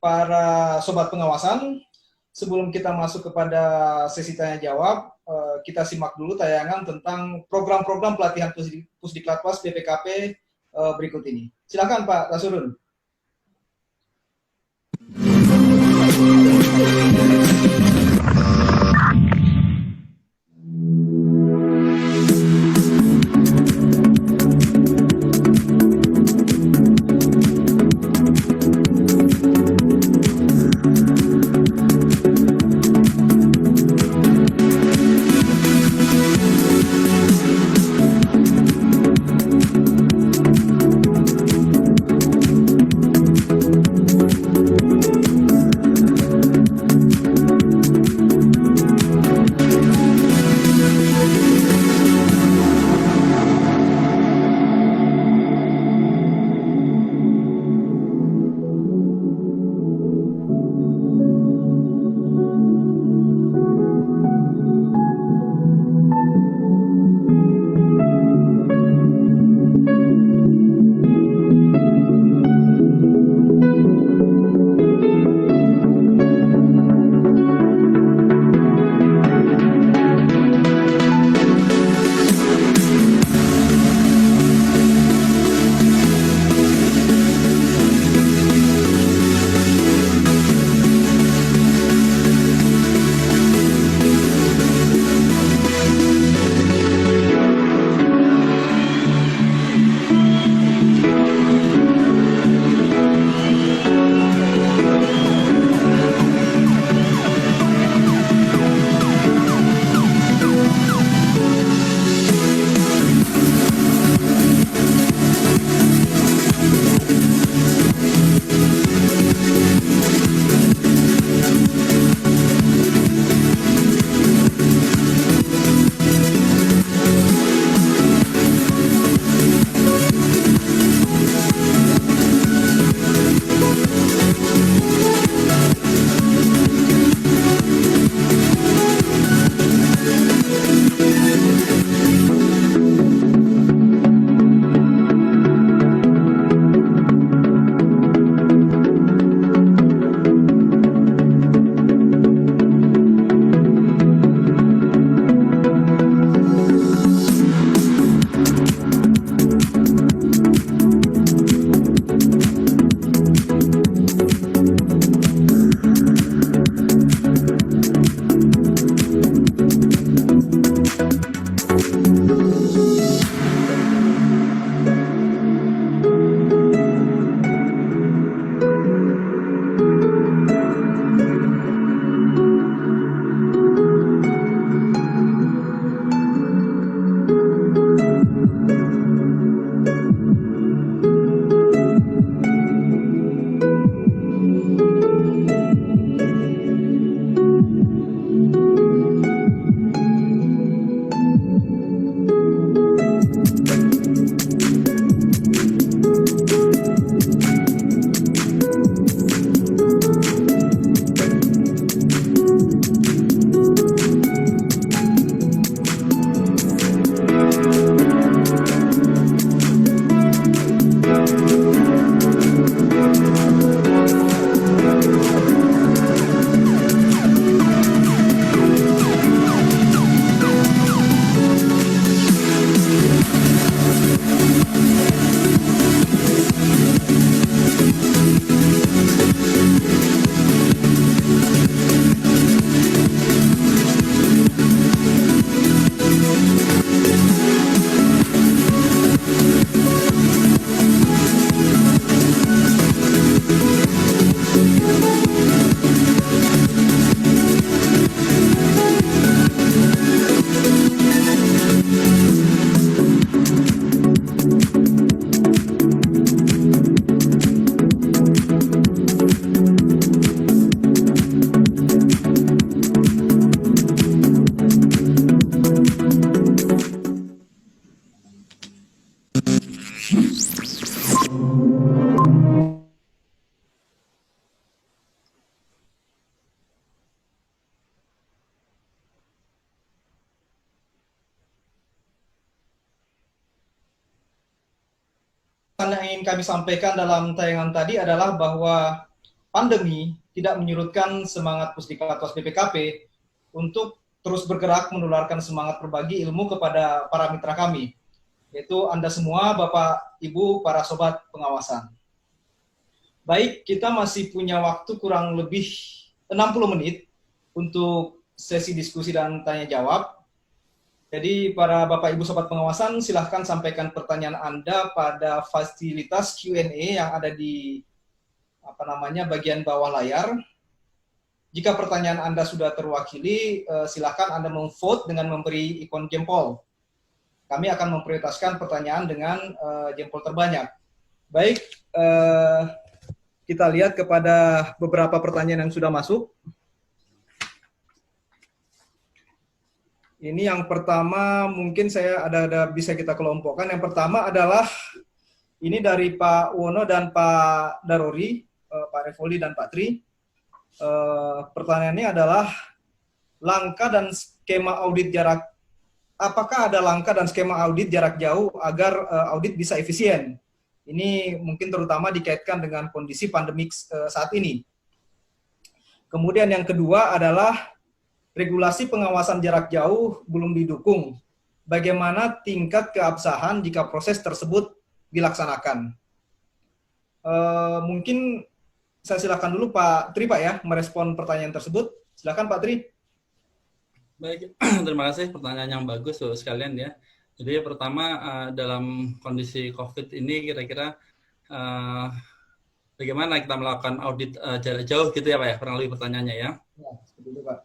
para sobat pengawasan, sebelum kita masuk kepada sesi tanya jawab, kita simak dulu tayangan tentang program-program pelatihan Pusdiklatwas BPKP berikut ini. Silakan Pak Rasurun. Yang ingin kami sampaikan dalam tayangan tadi adalah bahwa pandemi tidak menyurutkan semangat Pusdiklatwas BPKP untuk terus bergerak menularkan semangat berbagi ilmu kepada para mitra kami, yaitu Anda semua, Bapak, Ibu, para sobat pengawasan. Baik, kita masih punya waktu kurang lebih 60 menit untuk sesi diskusi dan tanya jawab. Jadi para Bapak Ibu Sobat Pengawasan, silahkan sampaikan pertanyaan Anda pada fasilitas Q&A yang ada di bagian bawah layar. Jika pertanyaan Anda sudah terwakili, silahkan Anda memvote dengan memberi ikon jempol. Kami akan memprioritaskan pertanyaan dengan jempol terbanyak. Baik, kita lihat kepada beberapa pertanyaan yang sudah masuk. Ini yang pertama mungkin saya ada bisa kita kelompokkan. Yang pertama adalah ini dari Pak Wono dan Pak Darori, Pak Revoli dan Pak Tri. Pertanyaannya adalah langkah dan skema audit jarak. Apakah ada langkah dan skema audit jarak jauh agar audit bisa efisien? Ini mungkin terutama dikaitkan dengan kondisi pandemik saat ini. Kemudian yang kedua adalah regulasi pengawasan jarak jauh belum didukung. Bagaimana tingkat keabsahan jika proses tersebut dilaksanakan? Mungkin saya silakan dulu Pak Tri, Pak ya, merespon pertanyaan tersebut. Silakan Pak Tri. Baik, terima kasih pertanyaan yang bagus Bapak sekalian ya. Jadi pertama dalam kondisi COVID ini kira-kira bagaimana kita melakukan audit jarak jauh gitu ya Pak ya, kurang lebih pertanyaannya ya. Ya, seperti itu Pak.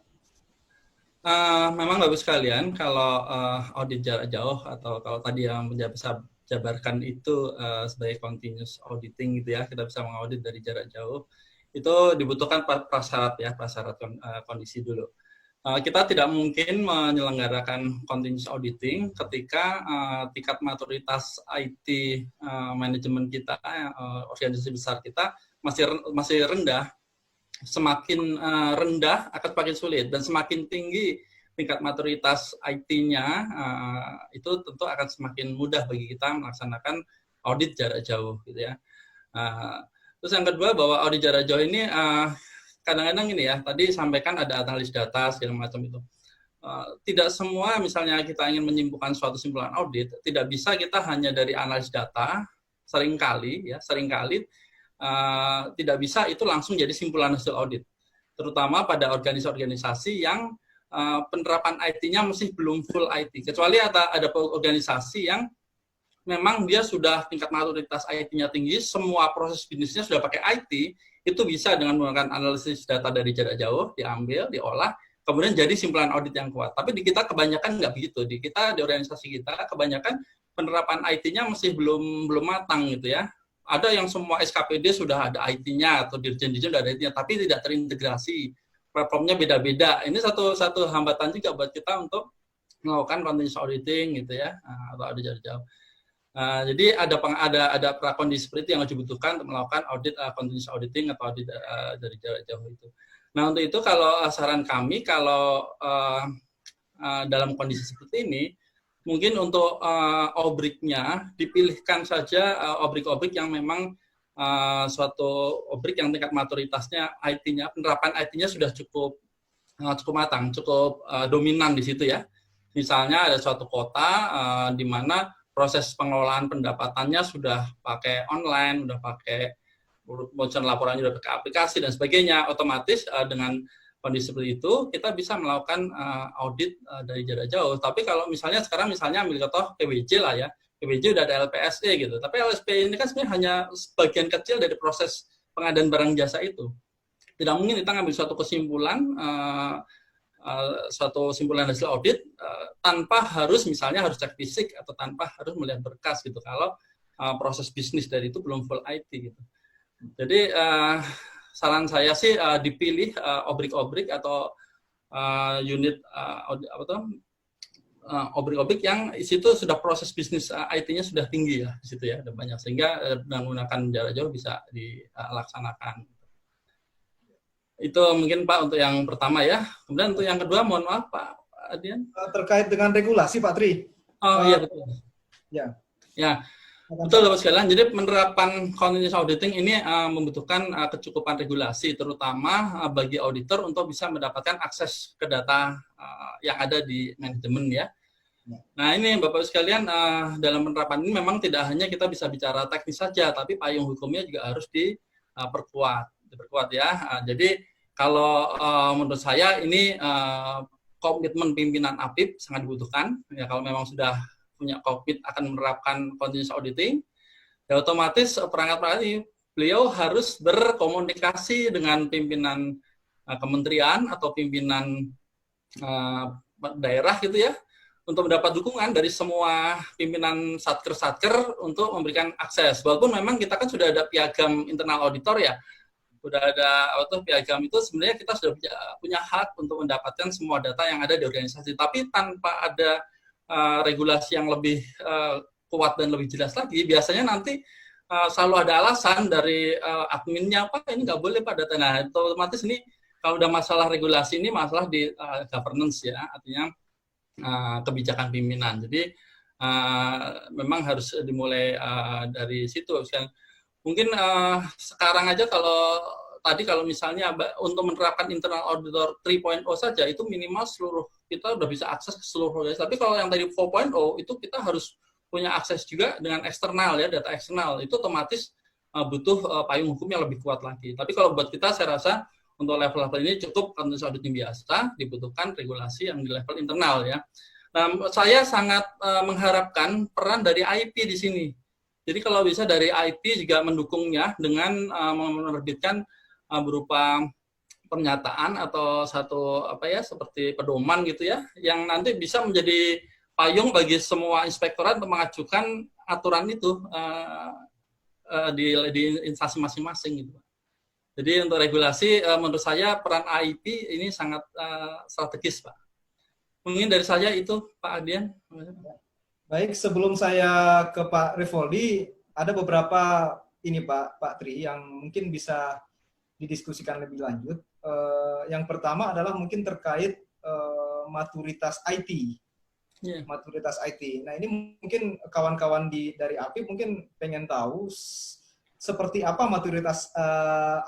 Memang bagus sekalian kalau audit jarak jauh atau kalau tadi yang bisa jabarkan itu sebagai continuous auditing gitu ya, kita bisa mengaudit dari jarak jauh. Itu dibutuhkan prasyarat ya, prasyarat kondisi dulu. Kita tidak mungkin menyelenggarakan continuous auditing ketika tingkat maturitas IT manajemen kita, organisasi besar kita masih rendah. Semakin rendah akan semakin sulit, dan semakin tinggi tingkat maturitas IT-nya itu tentu akan semakin mudah bagi kita melaksanakan audit jarak jauh gitu ya. Terus yang kedua, bahwa audit jarak jauh ini kadang-kadang ini ya, tadi sampaikan ada analis data segala macam itu. Tidak semua misalnya kita ingin menyimpulkan suatu simpulan audit, tidak bisa kita hanya dari analis data, seringkali tidak bisa itu langsung jadi simpulan hasil audit. Terutama pada organisasi yang penerapan IT-nya masih belum full IT. Kecuali ada organisasi yang memang dia sudah tingkat maturitas IT-nya tinggi, semua proses bisnisnya sudah pakai IT, itu bisa dengan menggunakan analisis data dari jarak jauh, diambil, diolah, kemudian jadi simpulan audit yang kuat. Tapi di kita kebanyakan nggak begitu. Di organisasi kita, kebanyakan penerapan IT-nya masih belum matang gitu ya. Ada yang semua SKPD sudah ada IT-nya atau dirjen-dirjen sudah ada IT-nya, tapi tidak terintegrasi. Platformnya beda-beda. Ini satu hambatan juga buat kita untuk melakukan continuous auditing gitu ya, atau audit jarak jauh. Jadi ada prakondisi seperti itu yang harus dibutuhkan untuk melakukan audit continuous auditing atau audit dari jarak jauh itu. Nah, untuk itu kalau saran kami, kalau dalam kondisi seperti ini, mungkin untuk obriknya dipilihkan saja obrik-obrik yang memang suatu obrik yang tingkat maturitasnya IT-nya, penerapan IT-nya sudah cukup matang, cukup dominan di situ ya. Misalnya ada suatu kota di mana proses pengelolaan pendapatannya sudah pakai online, sudah pakai bocoran laporannya sudah pakai aplikasi dan sebagainya. Otomatis dengan kondisi seperti itu, kita bisa melakukan audit dari jarak jauh. Tapi kalau misalnya sekarang ambil contoh PWJ lah ya, PWJ udah ada LPSE gitu. Tapi LSP ini kan sebenarnya hanya sebagian kecil dari proses pengadaan barang jasa itu. Tidak mungkin kita ngambil suatu kesimpulan, suatu simpulan hasil audit tanpa harus cek fisik atau tanpa harus melihat berkas gitu. Kalau proses bisnis dari itu belum full IT gitu. Jadi saran saya sih dipilih obrik-obrik atau unit obrik-obrik yang di situ sudah proses bisnis IT-nya sudah tinggi ya di situ ya, ada banyak, sehingga menggunakan jarak jauh bisa dilaksanakan. Itu mungkin Pak untuk yang pertama ya. Kemudian untuk yang kedua, mohon maaf Pak Adian. Terkait dengan regulasi Pak Tri. Oh iya betul. Ya. Ya. Betul, Bapak sekalian. Jadi penerapan continuous auditing ini membutuhkan kecukupan regulasi, terutama bagi auditor untuk bisa mendapatkan akses ke data yang ada di manajemen ya. Nah ini Bapak sekalian, dalam penerapan ini memang tidak hanya kita bisa bicara teknis saja, tapi payung hukumnya juga harus diperkuat ya. Jadi kalau menurut saya ini komitmen pimpinan APIP sangat dibutuhkan. Ya kalau memang sudah punya komit akan menerapkan continuous auditing, ya otomatis perangkat-perangkat ini beliau harus berkomunikasi dengan pimpinan kementerian atau pimpinan daerah gitu ya, untuk mendapat dukungan dari semua pimpinan satker-satker untuk memberikan akses. Walaupun memang kita kan sudah ada piagam internal auditor ya, sudah ada piagam itu sebenarnya kita sudah punya hak untuk mendapatkan semua data yang ada di organisasi. Tapi tanpa ada regulasi yang lebih kuat dan lebih jelas lagi, biasanya nanti selalu ada alasan dari adminnya, Pak ini nggak boleh Pak data. Nah otomatis ini kalau udah masalah regulasi ini masalah di governance ya, artinya kebijakan pimpinan. Jadi memang harus dimulai dari situ. Mungkin sekarang aja kalau misalnya untuk menerapkan internal auditor 3.0 saja itu minimal seluruh kita udah bisa akses ke seluruh organisasi. Tapi kalau yang tadi 4.0 itu kita harus punya akses juga dengan eksternal ya, data eksternal. Itu otomatis butuh payung hukum yang lebih kuat lagi. Tapi kalau buat kita saya rasa untuk level-level ini cukup continuous auditing biasa, dibutuhkan regulasi yang di level internal ya. Nah, saya sangat mengharapkan peran dari IP di sini. Jadi kalau bisa dari IP juga mendukungnya dengan menerbitkan berupa pernyataan atau satu seperti pedoman gitu ya, yang nanti bisa menjadi payung bagi semua inspektorat untuk mengajukan aturan itu di instansi masing-masing gitu. Jadi untuk regulasi menurut saya peran IP ini sangat strategis Pak. Mungkin dari saya itu Pak Adian. Baik, sebelum saya ke Pak Rivoldi, ada beberapa ini Pak Tri yang mungkin bisa didiskusikan lebih lanjut. Yang pertama adalah mungkin terkait maturitas IT. Yeah. Maturitas IT. Nah ini mungkin kawan-kawan dari APIP mungkin pengen tahu seperti apa maturitas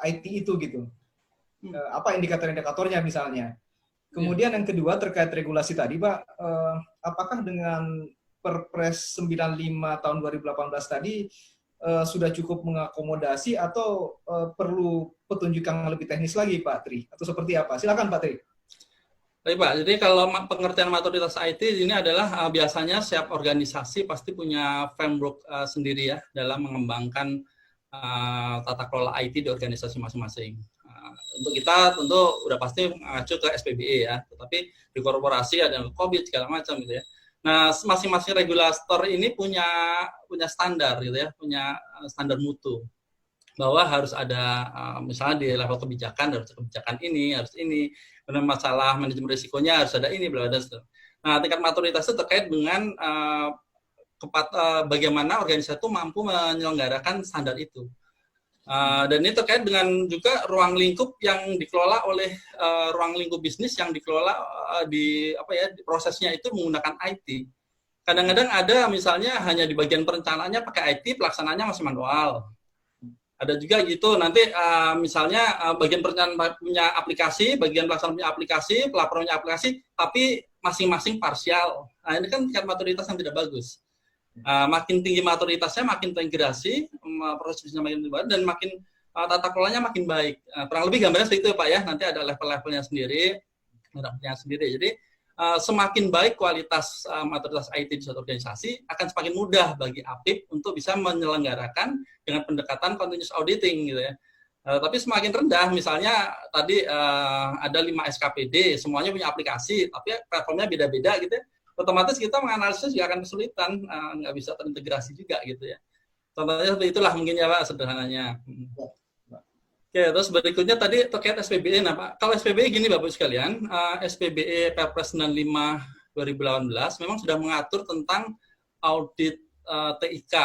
IT itu gitu. Apa indikator-indikatornya misalnya. Kemudian yang kedua terkait regulasi tadi Pak, apakah dengan Perpres 95 tahun 2018 tadi sudah cukup mengakomodasi atau perlu petunjuk yang lebih teknis lagi Pak Tri? Atau seperti apa? Silakan Pak Tri. Baik Pak, jadi kalau pengertian maturitas IT ini adalah biasanya setiap organisasi pasti punya framework sendiri ya dalam mengembangkan tata kelola IT di organisasi masing-masing. Untuk kita tentu udah pasti mengacu ke SPBE ya, tetapi di korporasi ada COVID segala macam gitu ya. Nah, masing-masing regulator ini punya standar gitu ya, punya standar mutu bahwa harus ada misalnya di level kebijakan harus kebijakan ini, harus ini, kemudian masalah manajemen risikonya harus ada ini, bla bla. Nah, tingkat maturitas itu terkait dengan bagaimana organisasi itu mampu menyelenggarakan standar itu. Dan ini terkait dengan juga ruang lingkup yang dikelola oleh ruang lingkup bisnis yang dikelola di prosesnya itu menggunakan IT. Kadang-kadang ada misalnya hanya di bagian perencanaannya pakai IT, pelaksanaannya masih manual. Ada juga gitu nanti misalnya bagian perencanaan punya aplikasi, bagian pelaksanaan punya aplikasi, pelaporan punya aplikasi, tapi masing-masing parsial. Nah ini kan tingkat maturitas yang tidak bagus. Makin tinggi maturitasnya, makin terintegrasi, prosesnya makin baik, dan makin tata kelolanya makin baik. Kurang lebih gambarnya seperti itu Pak ya, nanti ada level-levelnya sendiri, Jadi semakin baik kualitas maturitas IT di suatu organisasi, akan semakin mudah bagi APIP untuk bisa menyelenggarakan dengan pendekatan continuous auditing gitu ya. Tapi semakin rendah, misalnya tadi ada 5 SKPD, semuanya punya aplikasi, tapi platformnya beda-beda gitu ya. Otomatis kita menganalisis juga akan kesulitan, nggak bisa terintegrasi juga gitu ya. Contohnya seperti itulah mungkin ya Pak, sederhananya. Oke, terus berikutnya tadi terkait SPBE. Nah Pak, kalau SPBE gini Bapak sekalian, SPBE Perpres 95 2018 memang sudah mengatur tentang audit TIK.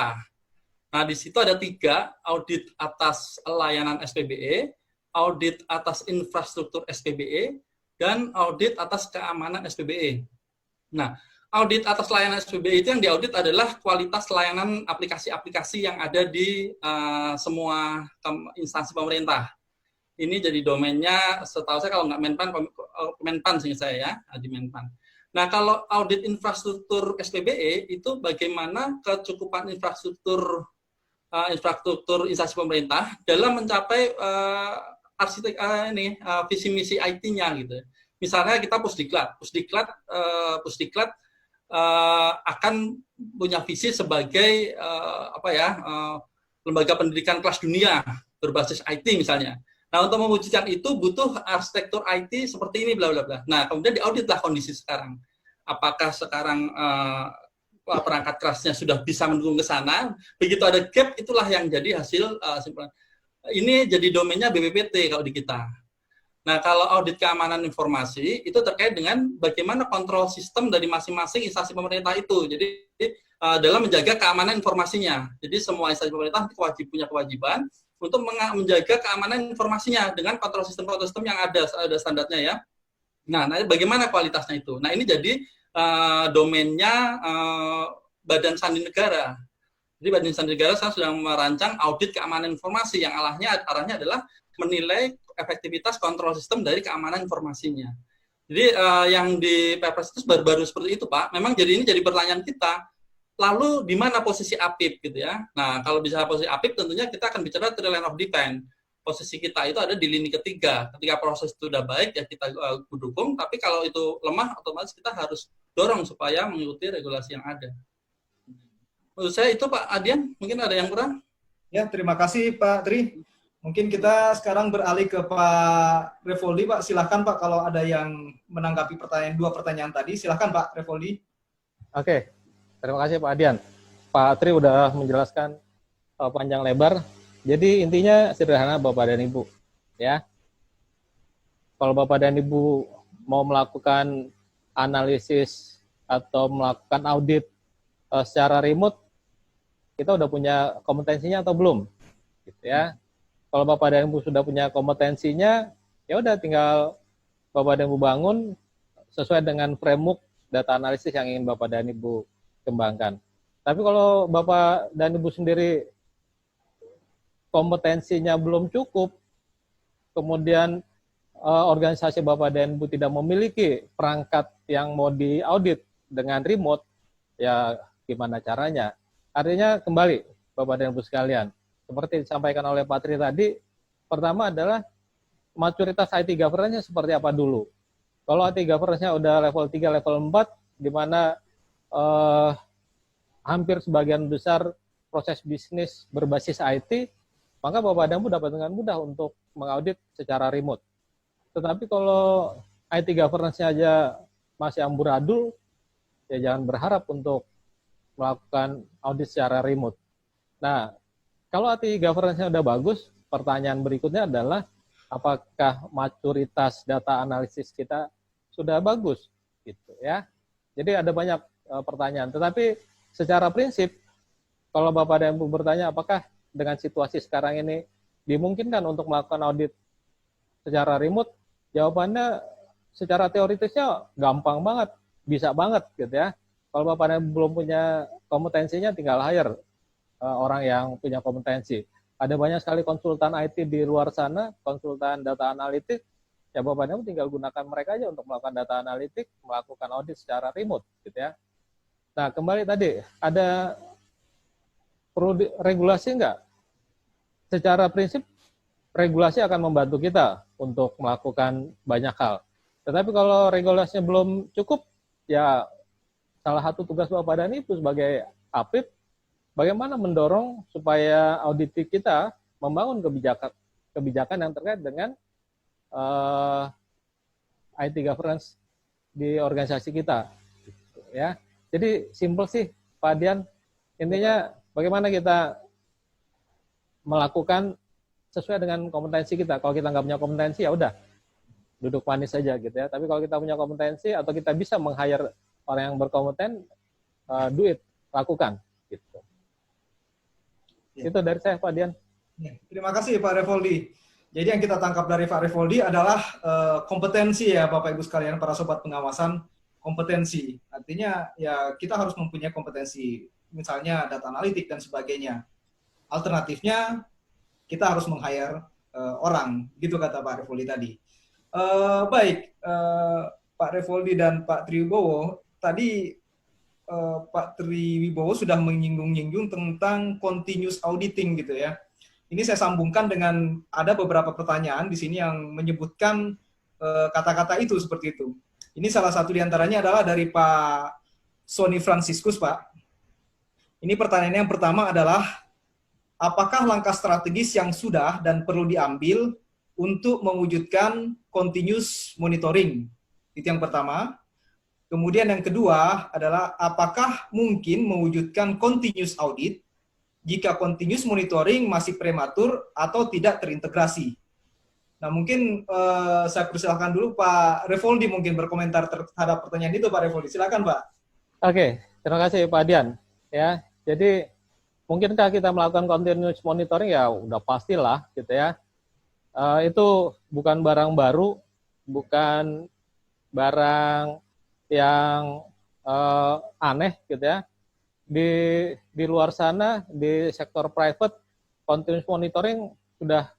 Nah di situ ada 3, audit atas layanan SPBE, audit atas infrastruktur SPBE, dan audit atas keamanan SPBE. Nah, audit atas layanan SPBI itu yang diaudit adalah kualitas layanan aplikasi-aplikasi yang ada di semua instansi pemerintah. Ini jadi domainnya, setahu saya kalau nggak Menpan seingat saya ya, di Menpan. Nah, kalau audit infrastruktur SPBE itu bagaimana kecukupan infrastruktur instansi pemerintah dalam mencapai visi misi IT-nya gitu. Misalnya kita Pusdiklat akan punya visi sebagai lembaga pendidikan kelas dunia berbasis IT misalnya. Nah, untuk mewujudkan itu butuh arsitektur IT seperti ini, bla bla bla. Nah, kemudian diauditlah kondisi sekarang. Apakah sekarang perangkat kerasnya sudah bisa mendukung ke sana? Begitu ada gap, itulah yang jadi hasil simpulan. Ini jadi domainnya BPPT kalau di kita. Nah, kalau audit keamanan informasi itu terkait dengan bagaimana kontrol sistem dari masing-masing instansi pemerintah itu. Jadi dalam menjaga keamanan informasinya. Jadi semua instansi pemerintah punya kewajiban untuk menjaga keamanan informasinya dengan kontrol sistem yang ada standarnya ya. Nah, bagaimana kualitasnya itu? Nah, ini jadi domainnya Badan Sandi Negara. Jadi Badan Sandi Negara sekarang sedang merancang audit keamanan informasi yang arahnya adalah menilai efektivitas kontrol sistem dari keamanan informasinya. Jadi yang di Perpres itu baru-baru seperti itu, Pak. Memang ini jadi pertanyaan kita. Lalu di mana posisi APIP gitu ya? Nah, kalau bisa posisi APIP tentunya kita akan bicara three line of defense. Posisi kita itu ada di lini ketiga. Ketika proses itu sudah baik ya kita dukung, tapi kalau itu lemah otomatis kita harus dorong supaya mengikuti regulasi yang ada. Menurut saya itu Pak Adian, mungkin ada yang kurang? Ya, terima kasih Pak Tri. Mungkin kita sekarang beralih ke Pak Revoldi, Pak. Silakan Pak kalau ada yang menanggapi dua pertanyaan tadi. Silakan Pak Revoldi. Oke. Terima kasih Pak Adian. Pak Tri udah menjelaskan panjang lebar. Jadi intinya sederhana Bapak dan Ibu. Ya. Kalau Bapak dan Ibu mau melakukan analisis atau melakukan audit secara remote, kita udah punya kompetensinya atau belum? Gitu ya. Kalau Bapak dan Ibu sudah punya kompetensinya, ya udah tinggal Bapak dan Ibu bangun sesuai dengan framework data analisis yang ingin Bapak dan Ibu kembangkan. Tapi kalau Bapak dan Ibu sendiri kompetensinya belum cukup, kemudian organisasi Bapak dan Ibu tidak memiliki perangkat yang mau diaudit dengan remote, ya gimana caranya? Artinya kembali Bapak dan Ibu sekalian, seperti disampaikan oleh Pak Tri tadi, pertama adalah maturitas IT governance-nya seperti apa dulu. Kalau IT governance-nya udah level 3, level 4, di mana hampir sebagian besar proses bisnis berbasis IT, maka Bapak dan Ibu dapat dengan mudah untuk mengaudit secara remote. Tetapi kalau IT governance-nya aja masih amburadul, ya jangan berharap untuk melakukan audit secara remote. Nah, kalau IT governance-nya udah bagus, pertanyaan berikutnya adalah apakah maturitas data analisis kita sudah bagus, gitu ya. Jadi ada banyak pertanyaan. Tetapi secara prinsip, kalau Bapak dan Ibu bertanya apakah dengan situasi sekarang ini dimungkinkan untuk melakukan audit secara remote, jawabannya secara teoritisnya gampang banget, bisa banget gitu ya. Kalau Bapak dan Ibu belum punya kompetensinya, tinggal hire orang yang punya kompetensi. Ada banyak sekali konsultan IT di luar sana, konsultan data analitik, ya Bapak dan Ibu tinggal gunakan mereka aja untuk melakukan data analitik, melakukan audit secara remote gitu ya. Nah, kembali tadi, ada perlu regulasi enggak? Secara prinsip, regulasi akan membantu kita untuk melakukan banyak hal. Tetapi kalau regulasinya belum cukup, ya salah satu tugas Bapak dan Ibu sebagai APIP, bagaimana mendorong supaya audit kita membangun kebijakan yang terkait dengan IT governance di organisasi kita. Ya. Jadi simple sih Pak Dian, intinya bagaimana kita melakukan sesuai dengan kompetensi kita. Kalau kita nggak punya kompetensi ya udah duduk manis saja gitu ya. Tapi kalau kita punya kompetensi atau kita bisa meng-hire orang yang berkompeten, do it, lakukan gitu. Ya. Itu dari saya Pak Dian. Ya, terima kasih Pak Revoldi. Jadi yang kita tangkap dari Pak Revoldi adalah kompetensi ya Bapak Ibu sekalian para sobat pengawasan, kompetensi. Artinya ya kita harus mempunyai kompetensi, misalnya data analitik dan sebagainya. Alternatifnya kita harus meng-hire orang, gitu kata Pak Revoldi tadi. Baik, Pak Revoldi dan Pak Triwibowo, tadi Pak Triwibowo sudah menyinggung-nyinggung tentang continuous auditing gitu ya. Ini saya sambungkan dengan ada beberapa pertanyaan di sini yang menyebutkan kata-kata itu seperti itu. Ini salah satu diantaranya adalah dari Pak Sony Franciscus, Pak. Ini pertanyaan yang pertama adalah, apakah langkah strategis yang sudah dan perlu diambil untuk mewujudkan continuous monitoring? Itu yang pertama. Kemudian yang kedua adalah, apakah mungkin mewujudkan continuous audit jika continuous monitoring masih prematur atau tidak terintegrasi? Nah, mungkin saya persilahkan dulu Pak Revoldi mungkin berkomentar terhadap pertanyaan itu, Pak Revoldi. Silakan, Pak. Oke, terima kasih Pak Dian. Ya, jadi mungkinkah kita melakukan continuous monitoring? Ya, udah pastilah, gitu ya. Itu bukan barang baru, bukan barang yang aneh, gitu ya. Di luar sana, di sektor private, continuous monitoring sudah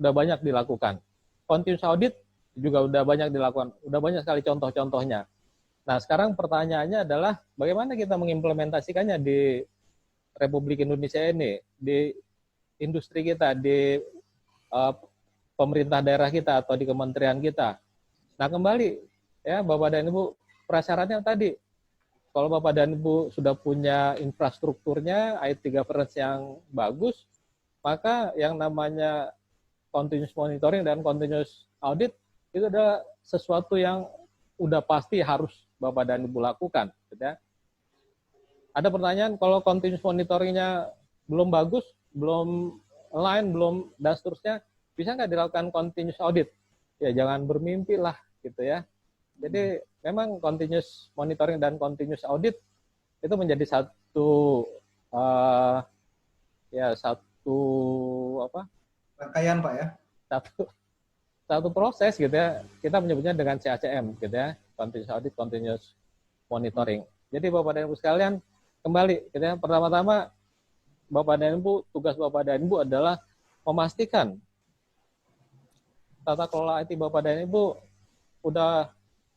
banyak dilakukan. Continuous audit juga udah banyak dilakukan. Udah banyak sekali contoh-contohnya. Nah, sekarang pertanyaannya adalah bagaimana kita mengimplementasikannya di Republik Indonesia ini, di industri kita, di pemerintah daerah kita atau di kementerian kita. Nah, kembali ya Bapak dan Ibu, prasyaratnya tadi, kalau Bapak dan Ibu sudah punya infrastrukturnya, IT governance yang bagus, maka yang namanya continuous monitoring dan continuous audit itu adalah sesuatu yang udah pasti harus Bapak dan Ibu lakukan. Gitu ya. Ada pertanyaan, kalau continuous monitoringnya belum bagus, belum align, belum dan seterusnya, bisa nggak dilakukan continuous audit? Ya jangan bermimpi lah, gitu ya. Jadi memang continuous monitoring dan continuous audit itu menjadi satu Rangkaian, Pak ya. Satu proses gitu ya. Kita menyebutnya dengan CACM gitu ya, continuous audit, continuous monitoring. Jadi Bapak dan Ibu sekalian, kembali gitu ya. Pertama-tama Bapak dan Ibu, tugas Bapak dan Ibu adalah memastikan tata kelola IT Bapak dan Ibu udah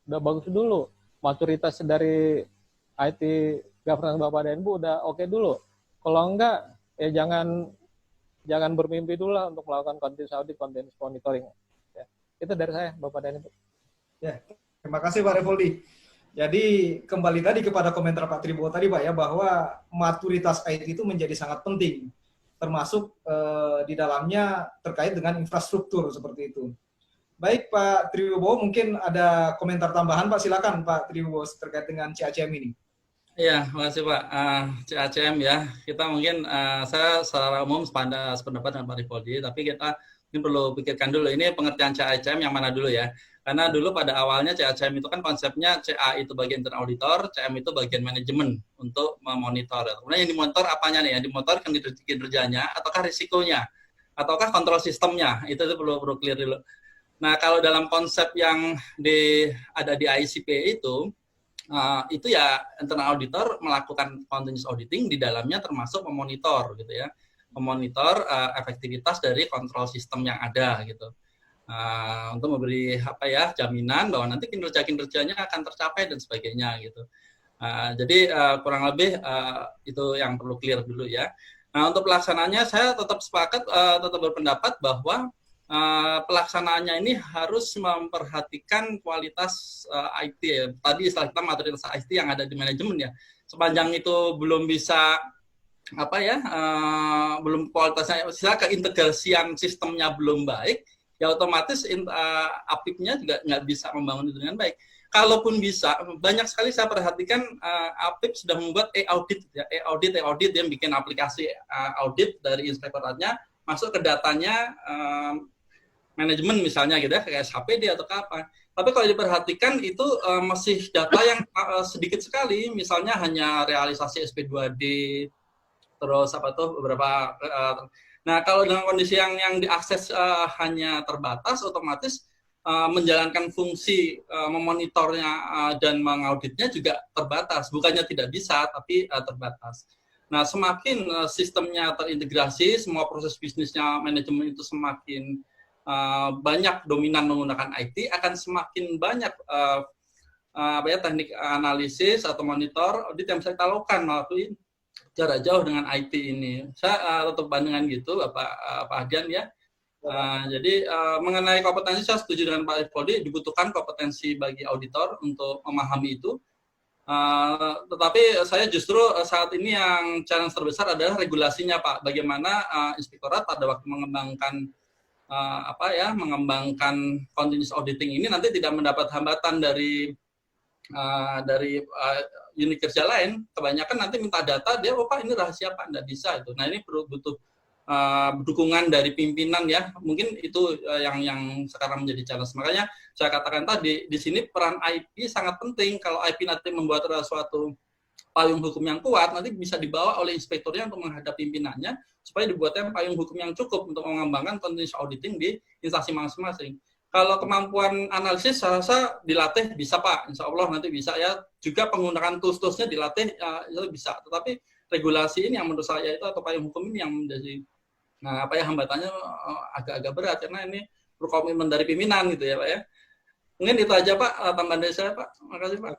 bagus dulu, maturitas dari IT governance Bapak dan Ibu udah oke dulu. Kalau enggak, ya jangan bermimpi dulu lah untuk melakukan continuous audit, continuous monitoring. Ya, itu dari saya, Bapak dan Ibu. Ya, terima kasih Pak Revoldi. Jadi kembali tadi kepada komentar Pak Triwibowo tadi, Pak ya, bahwa maturitas IT itu menjadi sangat penting, termasuk di dalamnya terkait dengan infrastruktur seperti itu. Baik Pak Triwibowo, mungkin ada komentar tambahan Pak, silakan Pak Triwibowo terkait dengan CACM ini. Iya, makasih Pak. CACM ya, kita mungkin saya secara umum sependapat dengan Pak Revoldi, tapi kita mungkin perlu pikirkan dulu ini pengertian CACM yang mana dulu ya. Karena dulu pada awalnya CACM itu kan konsepnya CA itu bagian internal auditor, CM itu bagian manajemen untuk memonitor. Kemudian yang dimonitor apanya nih? Yang dimonitor kan kinerjanya, ataukah risikonya, ataukah kontrol sistemnya? Itu perlu clear dulu. Nah, kalau dalam konsep yang ada di ICP itu ya internal auditor melakukan continuous auditing, di dalamnya termasuk memonitor gitu ya, memonitor efektivitas dari kontrol sistem yang ada gitu, untuk memberi jaminan bahwa nanti kinerjanya akan tercapai dan sebagainya gitu. Jadi kurang lebih itu yang perlu clear dulu ya. Nah, untuk pelaksanaannya saya tetap sepakat, tetap berpendapat bahwa pelaksanaannya ini harus memperhatikan kualitas IT ya. Tadi istilah kita maturitas IT yang ada di manajemen ya. Sepanjang itu belum bisa belum kualitasnya, keintegrasian sistemnya belum baik, ya otomatis APIP-nya juga nggak bisa membangun itu dengan baik. Kalaupun bisa, banyak sekali saya perhatikan APIP sudah membuat e-audit ya, e-audit dia bikin aplikasi audit dari inspektoratnya masuk ke datanya manajemen misalnya gitu ya, kayak SHPD atau apa. Tapi kalau diperhatikan itu masih data yang sedikit sekali, misalnya hanya realisasi SP2D, terus beberapa. Nah, kalau dengan kondisi yang diakses hanya terbatas, otomatis menjalankan fungsi memonitornya dan mengauditnya juga terbatas. Bukannya tidak bisa, tapi terbatas. Nah, semakin sistemnya terintegrasi, semua proses bisnisnya manajemen itu semakin banyak dominan menggunakan IT, akan semakin banyak teknik analisis atau monitor audit yang bisa kita lakukan melalui jarak jauh dengan IT ini. Saya tetap bandingan gitu, Pak Adian ya. Jadi mengenai kompetensi, saya setuju dengan Pak Rifoli, dibutuhkan kompetensi bagi auditor untuk memahami itu. Tetapi saya justru saat ini yang challenge terbesar adalah regulasinya, Pak. Bagaimana inspektorat pada waktu mengembangkan mengembangkan continuous auditing ini nanti tidak mendapat hambatan dari unit kerja lain. Kebanyakan nanti minta data, dia Pak ini rahasia Pak, nggak bisa itu. Nah ini butuh dukungan dari pimpinan ya, mungkin itu yang sekarang menjadi challenge. Makanya saya katakan tadi di sini peran IP sangat penting. Kalau IP nanti membuat suatu payung hukum yang kuat, nanti bisa dibawa oleh inspektornya untuk menghadap pimpinannya supaya dibuatnya payung hukum yang cukup untuk mengembangkan continuous auditing di instansi masing-masing. Kalau kemampuan analisis saya rasa dilatih bisa Pak, insya Allah nanti bisa ya. Juga penggunaan tools-toolsnya dilatih itu bisa. Tetapi regulasi ini yang menurut saya itu atau payung hukum ini yang menjadi hambatannya agak-agak berat karena ini perlu komitmen dari pimpinan gitu ya Pak ya. Mungkin itu aja Pak tambahan dari saya Pak. Makasih Pak.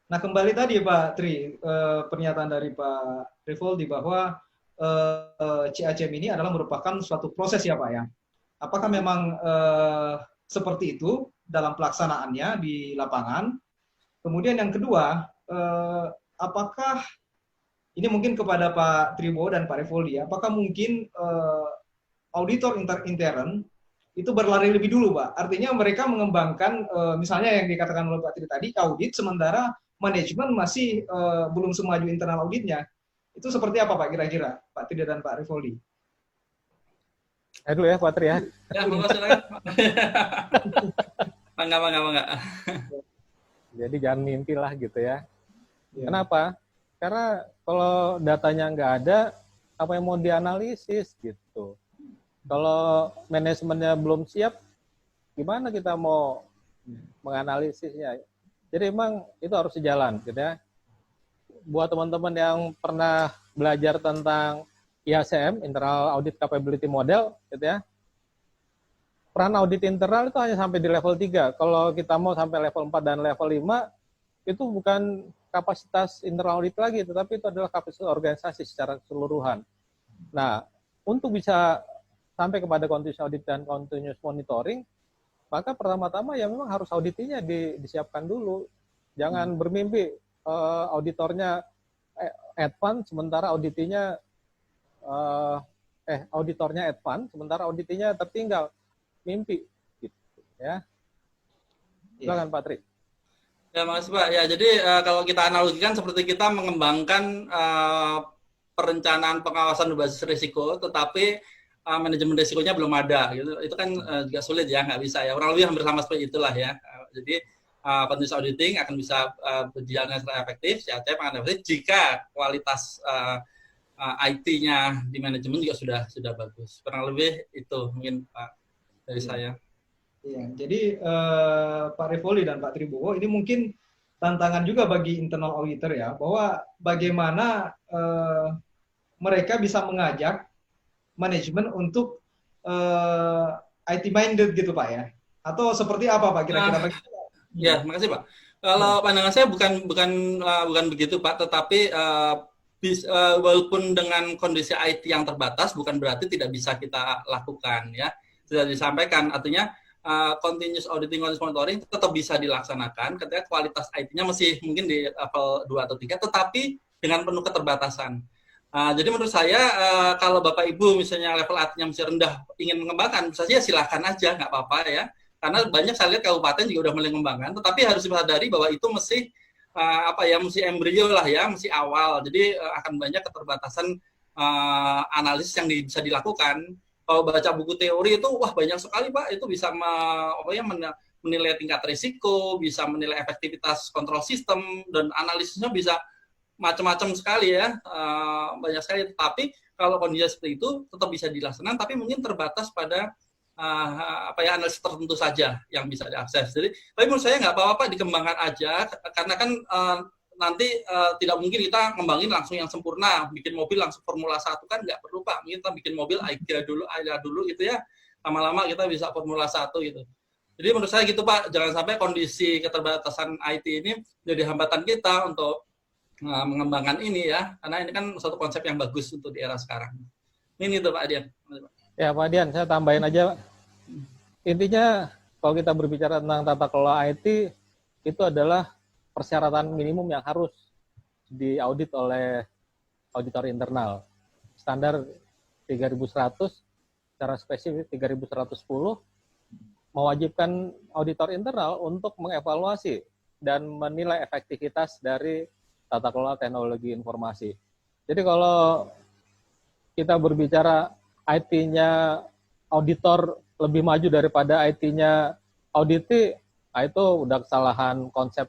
Nah kembali tadi Pak Tri, pernyataan dari Pak Rivoldi bahwa CACM ini adalah merupakan suatu proses ya Pak ya. Apakah memang seperti itu dalam pelaksanaannya di lapangan? Kemudian yang kedua, apakah ini mungkin kepada Pak Tribo dan Pak Rivoldi, apakah mungkin auditor intern itu berlari lebih dulu, Pak? Artinya mereka mengembangkan, misalnya yang dikatakan oleh Pak Tri tadi, audit, sementara manajemen masih belum semaju internal auditnya. Itu seperti apa, Pak, kira-kira, Pak Tri dan Pak Rivoldi? Dulu ya, Pak Tri ya. Ya, monggo silakan. Bangga. Jadi jangan mimpi lah gitu ya. Kenapa? Karena kalau datanya nggak ada, apa yang mau dianalisis gitu. Kalau manajemennya belum siap, gimana kita mau menganalisisnya? Jadi emang itu harus sejalan gitu ya. Buat teman-teman yang pernah belajar tentang IACM, Internal Audit Capability Model, gitu ya. Peran audit internal itu hanya sampai di level 3. Kalau kita mau sampai level 4 dan level 5, itu bukan kapasitas internal audit lagi, tetapi itu adalah kapasitas organisasi secara keseluruhan. Nah, untuk bisa sampai kepada continuous audit dan continuous monitoring, maka pertama-tama ya memang harus auditinya disiapkan dulu. Jangan bermimpi auditornya advance, sementara auditornya advance, sementara auditinya tertinggal. Mimpi, gitu ya. Silakan Pak Tri. Ya, makasih Pak. Ya, jadi kalau kita analogikan seperti kita mengembangkan perencanaan pengawasan berbasis risiko, tetapi manajemen risikonya belum ada. Gitu. Itu kan juga sulit ya, nggak bisa ya. Kurang lebih hampir sama seperti itulah ya. Jadi continuous auditing akan bisa berjalan secara efektif, CACM akan efektif jika kualitas IT-nya di manajemen juga sudah bagus. Kurang lebih itu mungkin Pak dari saya. Iya, jadi Pak Rivoldi dan Pak Tribowo ini mungkin tantangan juga bagi internal auditor ya, bahwa bagaimana mereka bisa mengajak manajemen untuk IT minded gitu Pak ya, atau seperti apa Pak kira-kira? Ya, makasih Pak. Kalau pandangan saya bukan begitu Pak, tetapi walaupun dengan kondisi IT yang terbatas bukan berarti tidak bisa kita lakukan ya. Sudah disampaikan, artinya continuous auditing, continuous monitoring tetap bisa dilaksanakan ketika kualitas IT-nya masih mungkin di level 2 atau 3, tetapi dengan penuh keterbatasan. Jadi menurut saya kalau Bapak Ibu misalnya level IT-nya masih rendah, ingin mengembangkan, misalnya silahkan aja, nggak apa-apa ya. Karena banyak saya lihat kabupaten juga udah mulai mengembangkan, tetapi harus disadari bahwa itu masih masih embrio lah ya, masih awal. Jadi akan banyak keterbatasan analisis yang bisa dilakukan. Kalau baca buku teori itu wah banyak sekali Pak, itu bisa menilai tingkat risiko, bisa menilai efektivitas kontrol sistem, dan analisisnya bisa macam-macam sekali ya, banyak sekali. Tapi kalau kondisi seperti itu tetap bisa dilaksanakan, tapi mungkin terbatas pada analisis tertentu saja yang bisa diakses. Jadi, tapi menurut saya nggak apa-apa dikembangkan aja, karena kan nanti tidak mungkin kita ngembangin langsung yang sempurna, bikin mobil langsung Formula 1 kan nggak perlu Pak, mungkin kita bikin mobil AIGA dulu gitu ya, lama-lama kita bisa Formula 1 gitu. Jadi menurut saya gitu Pak, jangan sampai kondisi keterbatasan IT ini jadi hambatan kita untuk mengembangkan ini ya, karena ini kan satu konsep yang bagus untuk di era sekarang. Ini tuh Pak Adian. Ya Pak Adian, saya tambahin aja. Intinya kalau kita berbicara tentang tata kelola IT, itu adalah persyaratan minimum yang harus diaudit oleh auditor internal. Standar 3100, secara spesifik 3110, mewajibkan auditor internal untuk mengevaluasi dan menilai efektivitas dari tata kelola teknologi informasi. Jadi kalau kita berbicara IT-nya auditor lebih maju daripada IT-nya auditi, itu udah kesalahan konsep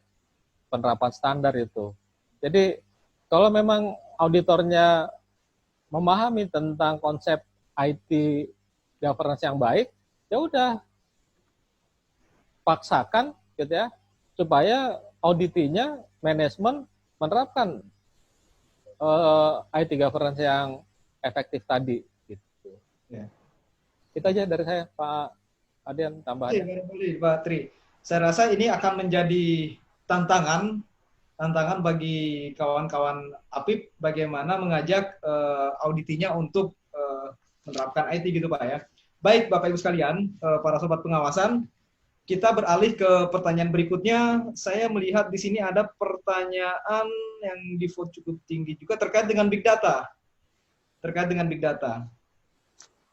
penerapan standar itu. Jadi kalau memang auditornya memahami tentang konsep IT governance yang baik, ya udah paksakan gitu ya, supaya auditinya manajemen menerapkan IT governance yang efektif tadi gitu. Ya. Itu aja dari saya, Pak Adian, tambahannya. Boleh, Pak Tri. Saya rasa ini akan menjadi tantangan bagi kawan-kawan APIP bagaimana mengajak auditinya untuk menerapkan IT gitu Pak ya. Baik Bapak Ibu sekalian, para sobat pengawasan, kita beralih ke pertanyaan berikutnya. Saya melihat di sini ada pertanyaan yang di vote cukup tinggi juga terkait dengan big data.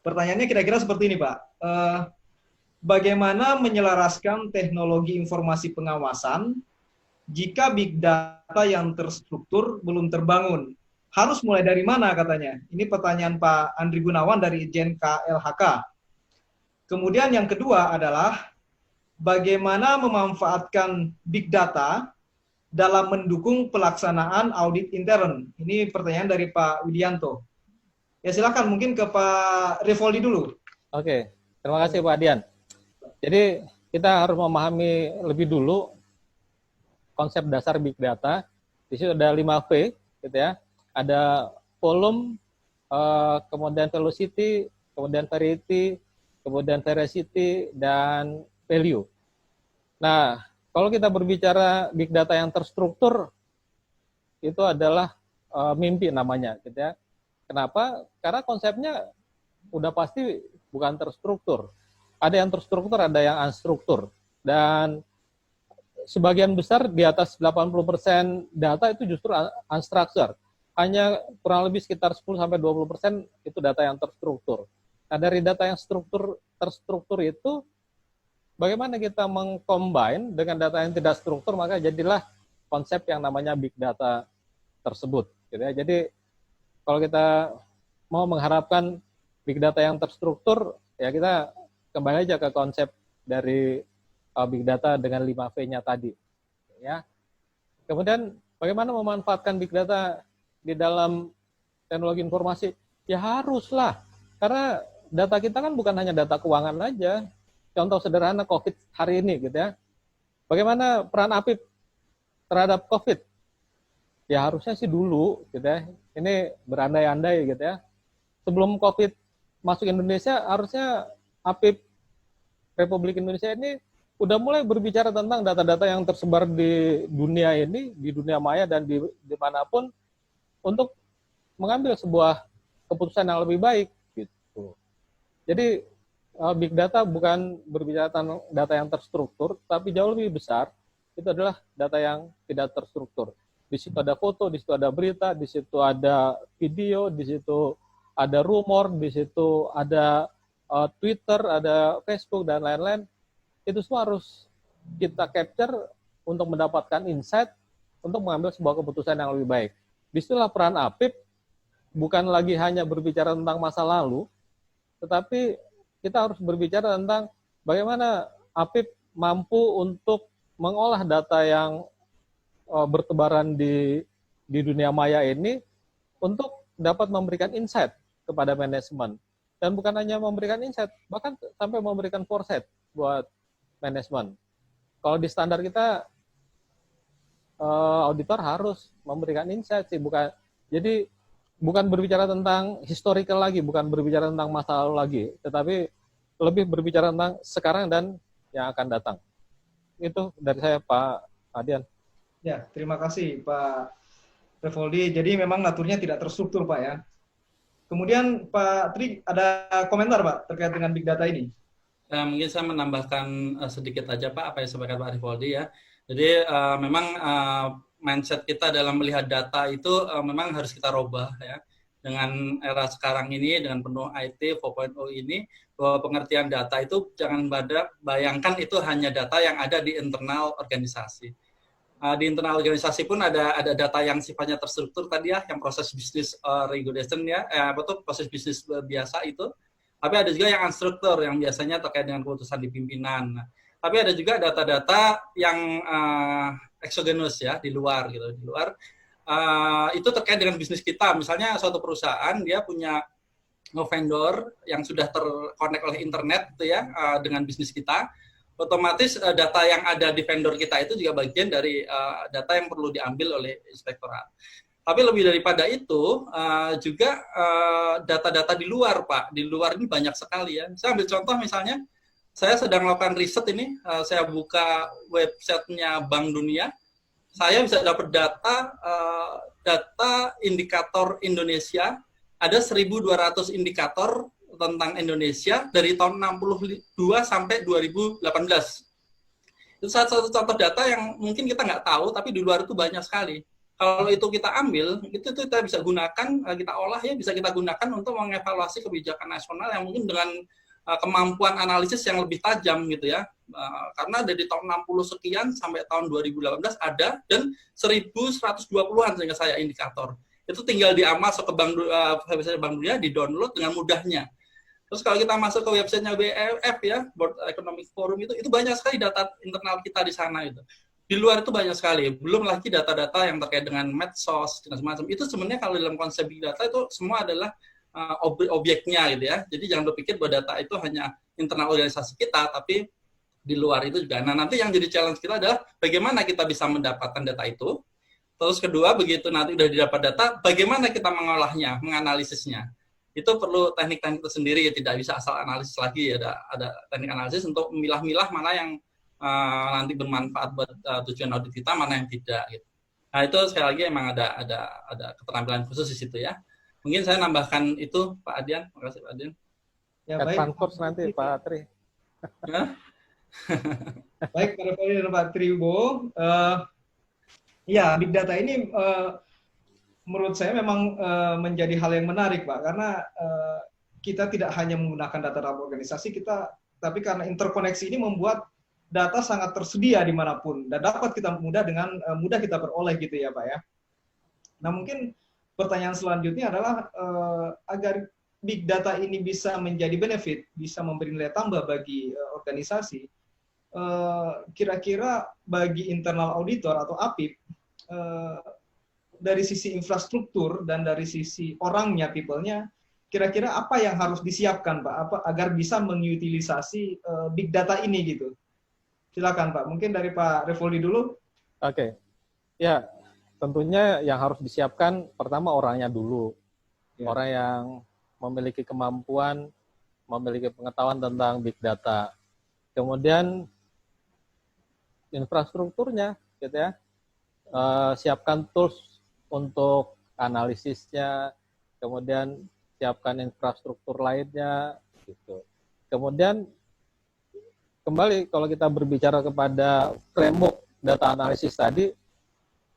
Pertanyaannya kira-kira seperti ini Pak. Bagaimana menyelaraskan teknologi informasi pengawasan jika big data yang terstruktur belum terbangun? Harus mulai dari mana katanya? Ini pertanyaan Pak Andri Gunawan dari Ijen KLHK. Kemudian yang kedua adalah bagaimana memanfaatkan big data dalam mendukung pelaksanaan audit intern? Ini pertanyaan dari Pak Widianto. Ya silakan mungkin ke Pak Rivoldi dulu. Oke, terima kasih Pak Adian. Jadi kita harus memahami lebih dulu konsep dasar big data. Di situ ada 5V gitu ya. Ada volume, kemudian velocity, kemudian variety, kemudian veracity, dan value. Nah, kalau kita berbicara big data yang terstruktur, itu adalah mimpi namanya, gitu ya. Kenapa? Karena konsepnya udah pasti bukan terstruktur. Ada yang terstruktur, ada yang unstruktur. Dan sebagian besar di atas 80% data itu justru unstructured. Hanya kurang lebih sekitar 10-20% itu data yang terstruktur. Nah, dari data yang terstruktur itu, bagaimana kita mengcombine dengan data yang tidak struktur, maka jadilah konsep yang namanya big data tersebut. Gitu ya. Jadi kalau kita mau mengharapkan big data yang terstruktur, ya kita kembali aja ke konsep dari big data dengan 5V-nya tadi. Ya. Kemudian bagaimana memanfaatkan big data di dalam teknologi informasi? Ya haruslah, karena data kita kan bukan hanya data keuangan aja. Contoh sederhana COVID hari ini gitu ya. Bagaimana peran APIP terhadap COVID? Ya harusnya sih dulu gitu ya. Ini berandai-andai gitu ya. Sebelum COVID masuk Indonesia, harusnya APIP Republik Indonesia ini udah mulai berbicara tentang data-data yang tersebar di dunia ini, di dunia maya dan dimanapun, untuk mengambil sebuah keputusan yang lebih baik gitu. Jadi big data bukan berbicara tentang data yang terstruktur, tapi jauh lebih besar itu adalah data yang tidak terstruktur. Di situ ada foto, di situ ada berita, di situ ada video, di situ ada rumor, di situ ada Twitter, ada Facebook dan lain-lain. Itu semua harus kita capture untuk mendapatkan insight untuk mengambil sebuah keputusan yang lebih baik. Disitulah peran APIP bukan lagi hanya berbicara tentang masa lalu, tetapi kita harus berbicara tentang bagaimana APIP mampu untuk mengolah data yang bertebaran di dunia maya ini untuk dapat memberikan insight kepada manajemen. Dan bukan hanya memberikan insight, bahkan sampai memberikan foresight buat manajemen. Kalau di standar kita, auditor harus memberikan insight sih, jadi bukan berbicara tentang historical lagi, bukan berbicara tentang masa lalu lagi, tetapi lebih berbicara tentang sekarang dan yang akan datang. Itu dari saya, Pak Adian. Ya, terima kasih Pak Revoldi. Jadi memang naturnya tidak terstruktur, Pak, ya. Kemudian Pak Tri, ada komentar Pak terkait dengan big data ini? Mungkin saya menambahkan sedikit aja Pak apa yang disampaikan Pak Rivaldi ya. Jadi memang mindset kita dalam melihat data itu memang harus kita rubah ya. Dengan era sekarang ini, dengan penuh IT 4.0 ini, bahwa pengertian data itu jangan bayangkan itu hanya data yang ada di internal organisasi. Di internal organisasi pun ada data yang sifatnya terstruktur tadi ya, yang proses bisnis regulation ya, proses bisnis biasa itu. Tapi ada juga yang unstruktur, yang biasanya terkait dengan keputusan di pimpinan. Tapi ada juga data-data yang exogenous ya, di luar gitu, di luar. Itu terkait dengan bisnis kita. Misalnya suatu perusahaan dia punya vendor yang sudah terkonek oleh internet gitu ya, dengan bisnis kita. Otomatis data yang ada di vendor kita itu juga bagian dari data yang perlu diambil oleh inspektorat. Tapi lebih daripada itu, juga data-data di luar, Pak. Di luar ini banyak sekali ya. Saya ambil contoh misalnya, saya sedang melakukan riset ini, saya buka websitenya Bank Dunia, saya bisa dapat data indikator Indonesia, ada 1.200 indikator tentang Indonesia dari tahun 62 sampai 2018. Itu satu contoh data yang mungkin kita nggak tahu, tapi di luar itu banyak sekali. Kalau itu kita ambil, itu kita bisa gunakan, kita olah ya, bisa kita gunakan untuk mengevaluasi kebijakan nasional yang mungkin dengan kemampuan analisis yang lebih tajam gitu ya. Karena dari tahun 60 sekian sampai tahun 2018 ada, dan 1.120-an sehingga saya indikator. Itu tinggal masuk ke website Bank Dunia, di-download dengan mudahnya. Terus kalau kita masuk ke websitenya WEF ya, World Economic Forum itu banyak sekali data internal kita di sana itu. Di luar itu banyak sekali. Belum lagi data-data yang terkait dengan medsos dan semacam. Itu sebenarnya kalau dalam konsep big data itu semua adalah objeknya gitu ya. Jadi jangan berpikir bahwa data itu hanya internal organisasi kita, tapi di luar itu juga. Nah, nanti yang jadi challenge kita adalah bagaimana kita bisa mendapatkan data itu. Terus kedua, begitu nanti udah didapat data, bagaimana kita mengolahnya, menganalisisnya. Itu perlu teknik-teknik tersendiri, ya, tidak bisa asal analisis lagi. Ada teknik analisis untuk memilah-milah mana yang nanti bermanfaat buat tujuan audit kita, mana yang tidak. Gitu. Nah, itu sekali lagi emang ada keterampilan khusus di situ ya. Mungkin saya nambahkan itu, Pak Adian. Terima kasih, Pak Adian. Ya, baik. Advance nanti, Pak Tri. Baik, Pak Revoldi dan Pak Triubo. Ya, big data ini menurut saya memang menjadi hal yang menarik, Pak, karena kita tidak hanya menggunakan data dalam organisasi kita, tapi karena interkoneksi ini membuat data sangat tersedia dimanapun dan dapat kita mudah kita peroleh gitu ya, Pak ya. Nah, mungkin pertanyaan selanjutnya adalah agar big data ini bisa menjadi benefit, bisa memberi nilai tambah bagi organisasi. Kira-kira bagi internal auditor atau APIP, dari sisi infrastruktur dan dari sisi orangnya, people-nya, kira-kira apa yang harus disiapkan, Pak, agar bisa mengutilisasi big data ini gitu? Silakan, Pak. Mungkin dari Pak Revoldi dulu. Oke. Ya, tentunya yang harus disiapkan pertama orangnya dulu. Ya. Orang yang memiliki kemampuan, memiliki pengetahuan tentang big data. Kemudian infrastrukturnya, gitu ya. Siapkan tools untuk analisisnya, kemudian siapkan infrastruktur lainnya, gitu. Kemudian kembali kalau kita berbicara kepada framework data analisis tadi,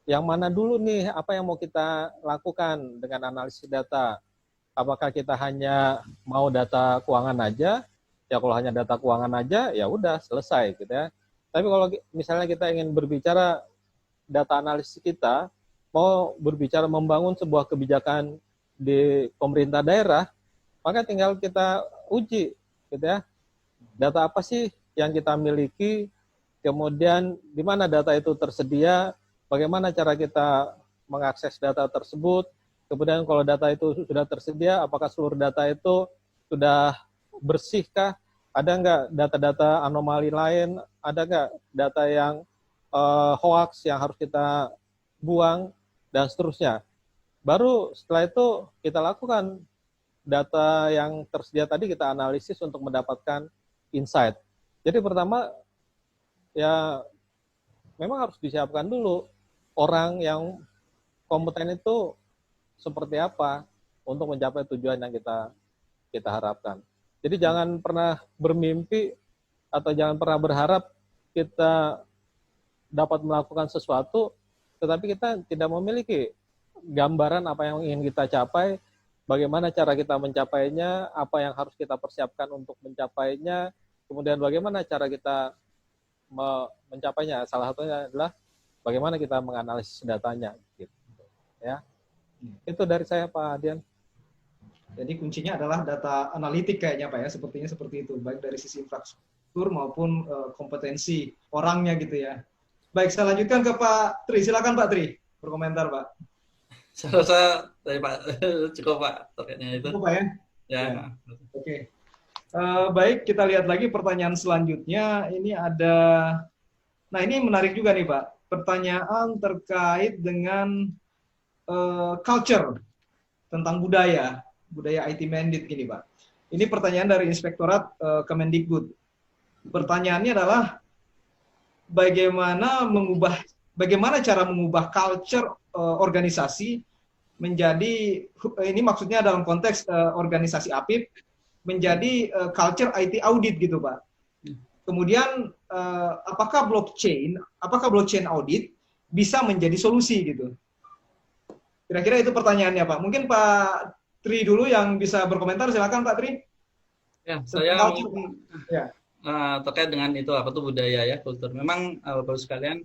yang mana dulu nih, apa yang mau kita lakukan dengan analisis data? Apakah kita hanya mau data keuangan aja? Ya kalau hanya data keuangan aja, ya udah selesai, gitu ya. Tapi kalau misalnya kita ingin berbicara data analisis kita, mau berbicara membangun sebuah kebijakan di pemerintah daerah, maka tinggal kita uji, gitu ya. Data apa sih yang kita miliki, kemudian di mana data itu tersedia, bagaimana cara kita mengakses data tersebut, kemudian kalau data itu sudah tersedia, apakah seluruh data itu sudah bersihkah? Ada nggak data-data anomali lain? Ada nggak data yang hoax yang harus kita buang dan seterusnya. Baru setelah itu kita lakukan data yang tersedia tadi, kita analisis untuk mendapatkan insight. Jadi pertama ya memang harus disiapkan dulu orang yang kompeten itu seperti apa untuk mencapai tujuan yang kita harapkan. Jadi jangan pernah bermimpi atau jangan pernah berharap kita dapat melakukan sesuatu, tetapi kita tidak memiliki gambaran apa yang ingin kita capai, bagaimana cara kita mencapainya, apa yang harus kita persiapkan untuk mencapainya, kemudian bagaimana cara kita mencapainya. Salah satunya adalah bagaimana kita menganalisis datanya. Gitu. Ya, itu dari saya, Pak Adian. Jadi kuncinya adalah data analitik kayaknya Pak ya, sepertinya seperti itu, baik dari sisi infrastruktur maupun kompetensi orangnya gitu ya. Baik, saya lanjutkan ke Pak Tri. Silakan Pak Tri berkomentar Pak. Saya rasa dari Pak cukup Pak terkaitnya itu. Cukup Pak ya? Ya. Oke. Baik, kita lihat lagi pertanyaan selanjutnya. Ini ada, nah ini menarik juga nih Pak. Pertanyaan terkait dengan culture, tentang budaya IT Mandate gini Pak. Ini pertanyaan dari Inspektorat Kemendikbud. Pertanyaannya adalah bagaimana cara mengubah culture organisasi menjadi, ini maksudnya dalam konteks organisasi APIP, menjadi culture IT audit gitu Pak. Kemudian apakah blockchain audit bisa menjadi solusi gitu. Kira-kira itu pertanyaannya Pak. Mungkin Pak Tri dulu yang bisa berkomentar, silakan Pak Tri. Ya, saya mungkin terkait dengan itu apa tuh budaya ya, kultur. Memang Bapak sekalian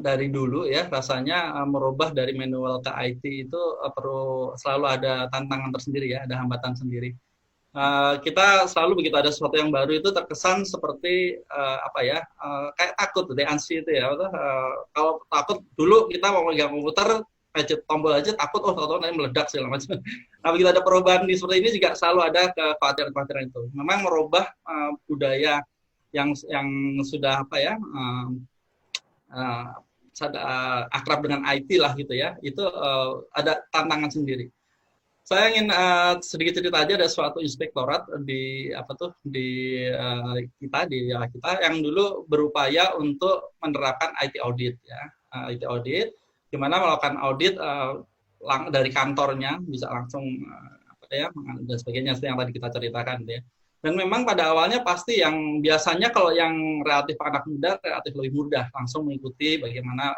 dari dulu ya rasanya merubah dari manual ke IT itu perlu selalu ada tantangan tersendiri ya, ada hambatan sendiri. Kita selalu begitu ada sesuatu yang baru itu terkesan seperti kayak takut, ansi itu ya. Kalau takut dulu kita mau megang komputer, pencet tombol aja takut, tahu-tahu nanti meledak segala macam. Nah begitu ada perubahan seperti ini juga selalu ada kekhawatiran itu. Memang merubah budaya yang sudah akrab dengan IT lah gitu ya. Itu ada tantangan sendiri. Saya ingin sedikit cerita aja, ada suatu inspektorat di kita yang dulu berupaya untuk menerapkan IT audit ya. IT audit di mana melakukan audit dari kantornya bisa langsung dan sebagainya seperti yang tadi kita ceritakan ya. Dan memang pada awalnya pasti yang biasanya kalau yang relatif anak muda relatif lebih mudah langsung mengikuti bagaimana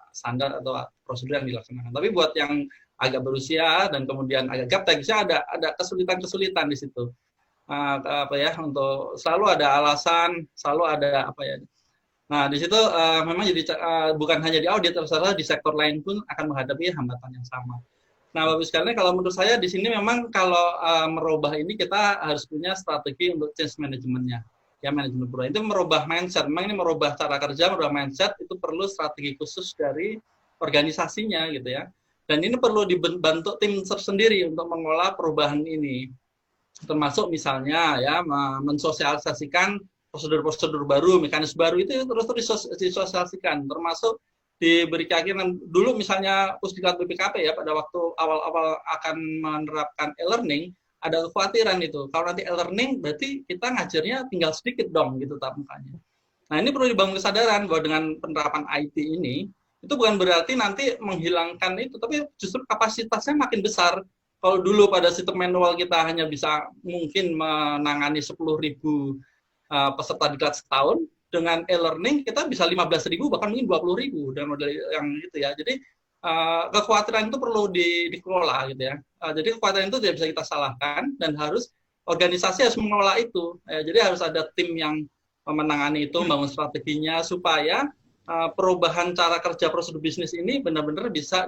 standar atau prosedur yang dilaksanakan. Tapi buat yang agak berusia dan kemudian agak gaptek bisa ada kesulitan di situ. Untuk selalu ada alasan, selalu ada Nah, di situ memang jadi bukan hanya di audit, terserah di sektor lain pun akan menghadapi hambatan yang sama. Nah, Bapak sekalian, kalau menurut saya di sini memang kalau merubah ini kita harus punya strategi untuk change management-nya. Ya, manajemen perubahan itu merubah mindset. Memang ini merubah cara kerja, merubah mindset itu perlu strategi khusus dari organisasinya gitu ya. Dan ini perlu dibentuk tim tersendiri untuk mengelola perubahan ini. Termasuk misalnya ya mensosialisasikan prosedur-prosedur baru, mekanisme baru itu terus disosialisasikan, termasuk diberi keyakinan dulu misalnya Pusdiklat BPKP ya pada waktu awal-awal akan menerapkan e-learning ada kekhawatiran itu kalau nanti e-learning berarti kita ngajarnya tinggal sedikit dong gitu tatap mukanya. Nah ini perlu dibangun kesadaran bahwa dengan penerapan IT ini itu bukan berarti nanti menghilangkan itu, tapi justru kapasitasnya makin besar. Kalau dulu pada sistem manual kita hanya bisa mungkin menangani 10.000 peserta diklat setahun, dengan e-learning kita bisa 15.000 bahkan mungkin 20.000 dan model yang gitu ya. Jadi kekhawatiran itu perlu dikelola gitu ya. Jadi kekhawatiran itu tidak bisa kita salahkan dan harus organisasi harus mengelola itu. Jadi harus ada tim yang menangani itu, membangun strateginya supaya perubahan cara kerja prosedur bisnis ini benar-benar bisa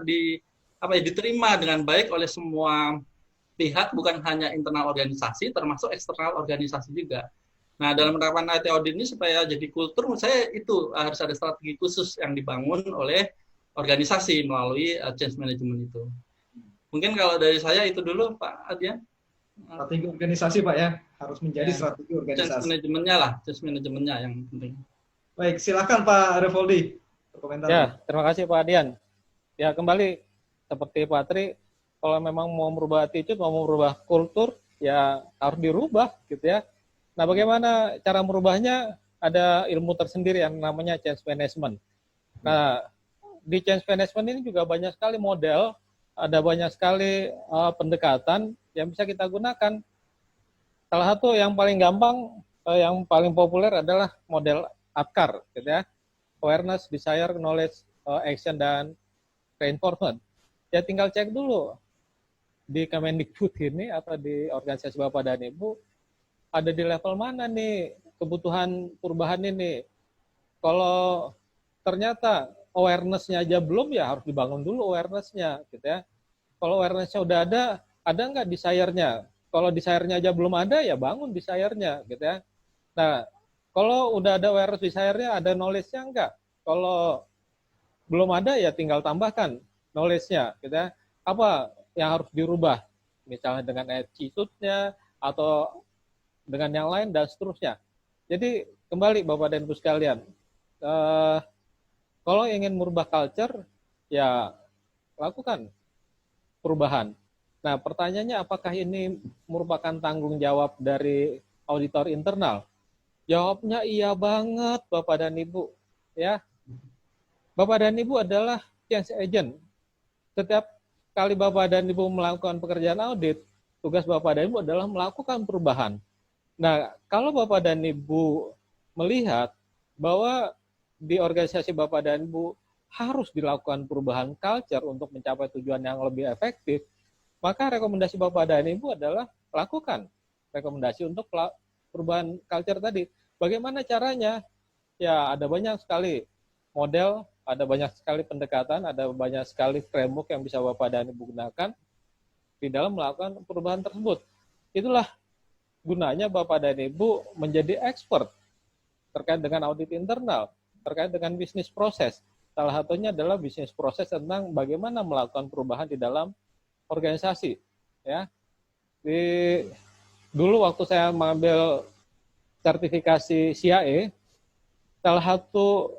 diterima dengan baik oleh semua pihak, bukan hanya internal organisasi, termasuk eksternal organisasi juga. Nah, dalam penerapan IT audit ini supaya jadi kultur, menurut saya itu harus ada strategi khusus yang dibangun oleh organisasi melalui change management itu. Mungkin kalau dari saya itu dulu, Pak Adian. Strategi organisasi Pak ya, harus menjadi Ya, strategi change organisasi. manajemennya lah, change manajemennya yang penting. Baik, silakan Pak Revoldi berkomentar. Ya, terima kasih Pak Adian. Ya, kembali seperti Pak Tri, kalau memang mau merubah attitude, mau merubah kultur, ya harus dirubah gitu ya. Nah, bagaimana cara merubahnya? Ada ilmu tersendiri yang namanya change management. Nah, di change management ini juga banyak sekali model, ada banyak sekali pendekatan yang bisa kita gunakan. Salah satu yang paling gampang, yang paling populer adalah model ADKAR, gitu ya. Awareness, Desire, Knowledge, Action, dan Reinforcement. Ya tinggal cek dulu di Kemendikbud ini atau di organisasi Bapak dan Ibu, ada di level mana nih kebutuhan perubahan ini. Kalau ternyata awareness-nya aja belum, ya harus dibangun dulu awareness-nya, gitu ya. Kalau awareness-nya udah ada nggak desire-nya? Kalau desire-nya aja belum ada, ya bangun desire-nya, gitu ya. Nah, kalau udah ada awareness desire-nya, ada knowledge-nya enggak? Kalau belum ada, ya tinggal tambahkan knowledge-nya, gitu ya. Apa yang harus dirubah? Misalnya dengan attitude-nya, atau dengan yang lain, dan seterusnya. Jadi, kembali Bapak dan Ibu sekalian, kalau ingin merubah culture, ya lakukan perubahan. Nah, pertanyaannya apakah ini merupakan tanggung jawab dari auditor internal? Jawabnya iya banget, Bapak dan Ibu. Ya, Bapak dan Ibu adalah change agent. Setiap kali Bapak dan Ibu melakukan pekerjaan audit, tugas Bapak dan Ibu adalah melakukan perubahan. Nah, kalau Bapak dan Ibu melihat bahwa di organisasi Bapak dan Ibu harus dilakukan perubahan culture untuk mencapai tujuan yang lebih efektif, maka rekomendasi Bapak dan Ibu adalah lakukan rekomendasi untuk perubahan culture tadi. Bagaimana caranya? Ya, ada banyak sekali model, ada banyak sekali pendekatan, ada banyak sekali framework yang bisa Bapak dan Ibu gunakan di dalam melakukan perubahan tersebut. Itulah gunanya Bapak dan Ibu menjadi expert terkait dengan audit internal, terkait dengan bisnis proses. Salah satunya adalah bisnis proses tentang bagaimana melakukan perubahan di dalam organisasi. Ya, dulu waktu saya mengambil sertifikasi CIA, salah satu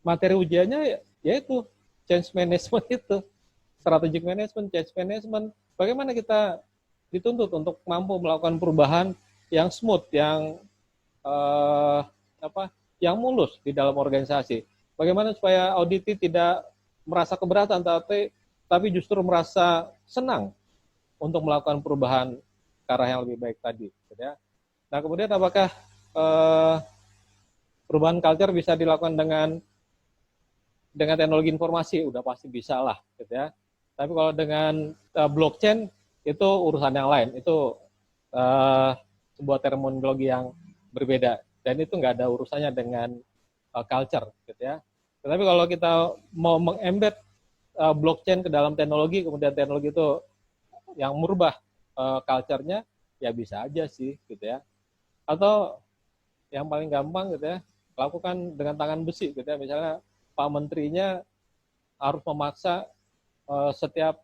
materi ujiannya yaitu change management itu, strategic management, change management. Bagaimana kita dituntut untuk mampu melakukan perubahan yang smooth, yang yang mulus di dalam organisasi. Bagaimana supaya auditi tidak merasa keberatan, tapi justru merasa senang untuk melakukan perubahan ke arah yang lebih baik tadi. Ya. Nah, kemudian apakah perubahan culture bisa dilakukan dengan teknologi informasi? Udah pasti bisa lah, gitu ya. Tapi kalau dengan blockchain itu urusan yang lain. Itu sebuah terminologi yang berbeda, dan itu nggak ada urusannya dengan culture, gitu ya. Tetapi kalau kita mau mengembed blockchain ke dalam teknologi, kemudian teknologi itu yang merubah culture-nya, ya bisa aja sih, gitu ya. Atau yang paling gampang, gitu ya, lakukan dengan tangan besi, gitu ya. Misalnya Pak Menterinya harus memaksa setiap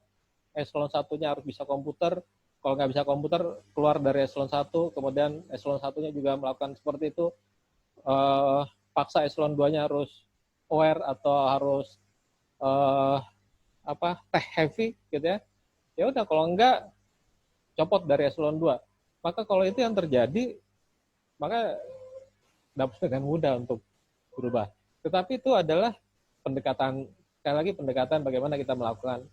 eselon 1-nya harus bisa komputer. Kalau nggak bisa komputer, keluar dari eselon 1, kemudian eselon 1-nya juga melakukan seperti itu. Paksa eselon 2-nya harus aware atau harus tech heavy, gitu ya. Ya udah, kalau enggak copot dari eselon 2. Maka kalau itu yang terjadi, maka dapat dengan mudah untuk berubah. Tetapi itu adalah pendekatan, sekali lagi pendekatan bagaimana kita melakukan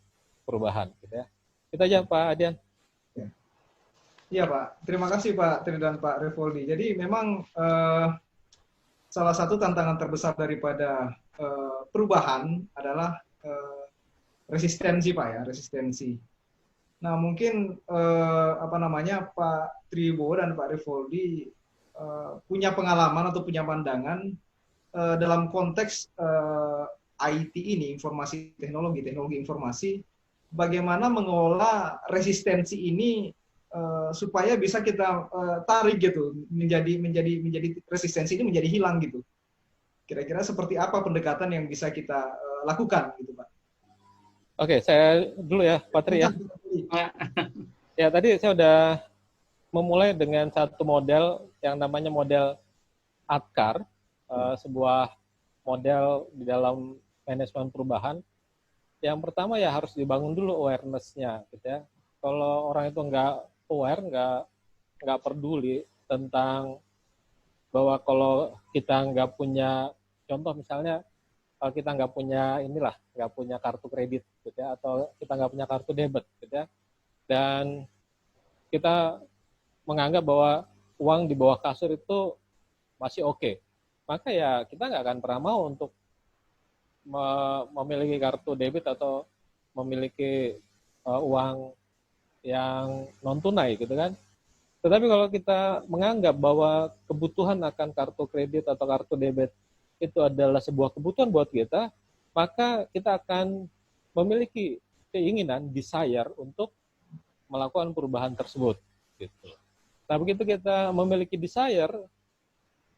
perubahan, gitu ya. Itu aja Pak Adian. Iya Pak, terima kasih Pak Tri dan Pak Revoldi. Jadi memang salah satu tantangan terbesar daripada perubahan adalah resistensi Pak ya, resistensi. Nah mungkin Pak Tribo dan Pak Revoldi punya pengalaman atau punya pandangan dalam konteks IT ini, informasi teknologi informasi, bagaimana mengelola resistensi ini supaya bisa kita tarik gitu, menjadi resistensi ini menjadi hilang gitu. Kira-kira seperti apa pendekatan yang bisa kita lakukan gitu Pak? Oke, saya dulu ya, Pak Tri ya. Ya, tadi saya udah memulai dengan satu model yang namanya model ADKAR, sebuah model di dalam manajemen perubahan. Yang pertama ya harus dibangun dulu awareness-nya, gitu ya. Kalau orang itu nggak aware, nggak peduli tentang bahwa kalau kita nggak punya, contoh misalnya kalau kita nggak punya nggak punya kartu kredit, gitu ya, atau kita nggak punya kartu debit, gitu ya, dan kita menganggap bahwa uang di bawah kasur itu masih oke, maka ya kita nggak akan pernah mau untuk memiliki kartu debit atau memiliki uang yang non tunai, gitu kan. Tetapi kalau kita menganggap bahwa kebutuhan akan kartu kredit atau kartu debit itu adalah sebuah kebutuhan buat kita, maka kita akan memiliki keinginan, desire untuk melakukan perubahan tersebut, gitu. Nah, begitu kita memiliki desire,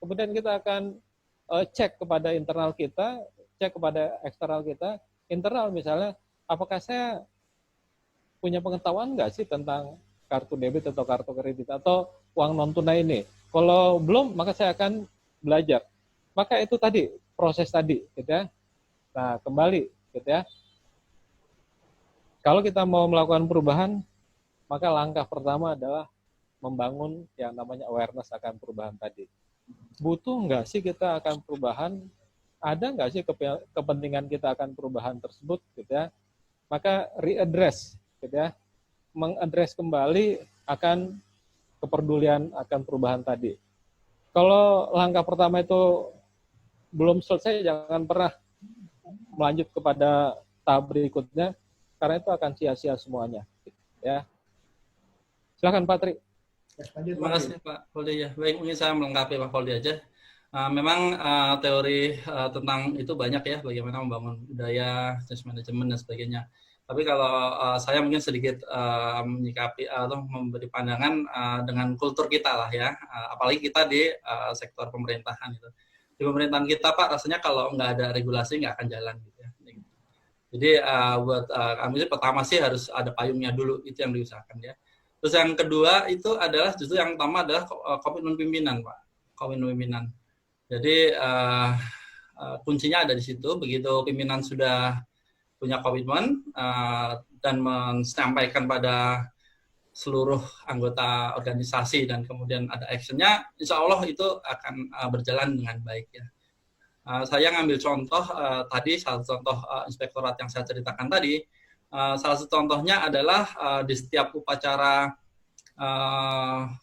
kemudian kita akan cek kepada internal kita, cek kepada eksternal kita. Internal misalnya, apakah saya punya pengetahuan nggak sih tentang kartu debit atau kartu kredit atau uang non tunai ini? Kalau belum, maka saya akan belajar. Maka itu tadi, proses tadi, gitu ya. Nah, kembali, gitu ya. Kalau kita mau melakukan perubahan, maka langkah pertama adalah membangun yang namanya awareness akan perubahan tadi. Butuh nggak sih kita akan perubahan? Ada nggak sih kepentingan kita akan perubahan tersebut, gitu ya? Maka readdress, gitu ya, mengadres kembali akan kepedulian akan perubahan tadi. Kalau langkah pertama itu belum selesai, jangan pernah melanjut kepada tahap berikutnya, karena itu akan sia-sia semuanya, ya. Silakan Pak Tri. Terima kasih Pak Poldi ya. Baik, mungkin saya melengkapi Pak Poldi aja. Memang teori tentang itu banyak ya, bagaimana membangun budaya, change management dan sebagainya. Tapi kalau saya mungkin sedikit menyikapi atau memberi pandangan dengan kultur kita lah ya, apalagi kita di sektor pemerintahan itu. Di pemerintahan kita Pak, rasanya kalau nggak ada regulasi nggak akan jalan gitu ya. Jadi buat kami pertama sih harus ada payungnya dulu, itu yang diusahakan ya. Terus yang kedua itu adalah justru yang utama adalah komitmen pimpinan Pak, komitmen pimpinan. Jadi kuncinya ada di situ. Begitu pimpinan sudah punya komitmen dan menyampaikan pada seluruh anggota organisasi dan kemudian ada actionnya, insya Allah itu akan berjalan dengan baik ya. Saya ngambil contoh tadi, salah satu contoh inspektorat yang saya ceritakan tadi, salah satu contohnya adalah di setiap upacara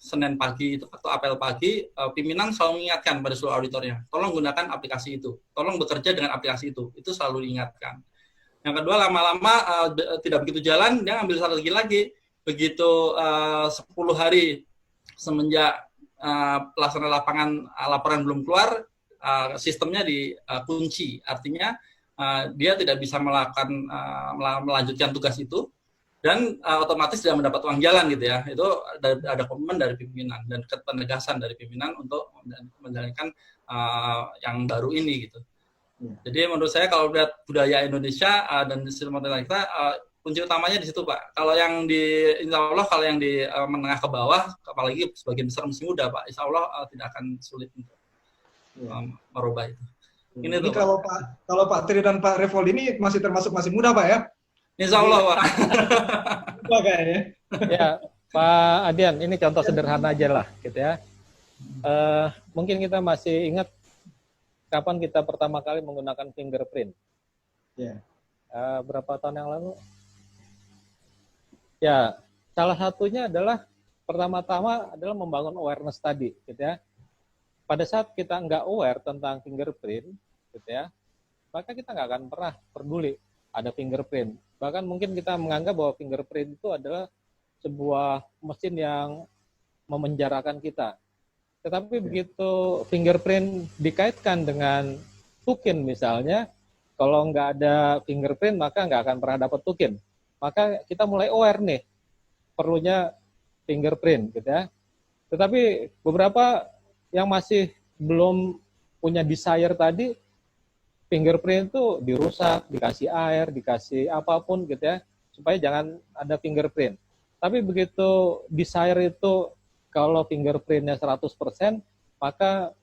Senin pagi itu atau apel pagi, pimpinan selalu mengingatkan pada seluruh auditornya, tolong gunakan aplikasi itu, tolong bekerja dengan aplikasi itu selalu diingatkan. Yang kedua, lama-lama tidak begitu jalan, dia ngambil strategi lagi. Begitu 10 hari semenjak pelaksanaan laporan belum keluar, sistemnya dikunci, artinya dia tidak bisa melanjutkan tugas itu dan otomatis tidak mendapat uang jalan gitu ya. Itu ada komitmen dari pimpinan dan penegasan dari pimpinan untuk menjalankan yang baru ini gitu. Jadi menurut saya kalau lihat budaya Indonesia dan sistem pemerintahan kita, kunci utamanya di situ Pak. Kalau yang di insya Allah kalau yang di menengah ke bawah, apalagi sebagian besar masih muda Pak, insya Allah tidak akan sulit untuk merubah itu. Ini tuh, kalau Pak Tri dan Pak Revold ini masih termasuk masih muda Pak ya? Insya Allah Pak. Kayaknya. Ya Pak Adian, ini contoh sederhana aja lah, gitu ya. Mungkin kita masih ingat kapan kita pertama kali menggunakan fingerprint? Ya. Berapa tahun yang lalu? Ya, salah satunya adalah pertama-tama adalah membangun awareness tadi, gitu ya. Pada saat kita nggak aware tentang fingerprint, gitu ya, maka kita nggak akan pernah peduli ada fingerprint. Bahkan mungkin kita menganggap bahwa fingerprint itu adalah sebuah mesin yang memenjarakan kita. Tetapi begitu fingerprint dikaitkan dengan token misalnya, kalau nggak ada fingerprint maka nggak akan pernah dapat token. Maka kita mulai aware nih, perlunya fingerprint, gitu ya. Tetapi beberapa yang masih belum punya desire tadi, fingerprint itu dirusak, dikasih air, dikasih apapun gitu ya, supaya jangan ada fingerprint. Tapi begitu desire itu kalau fingerprintnya 100%, maka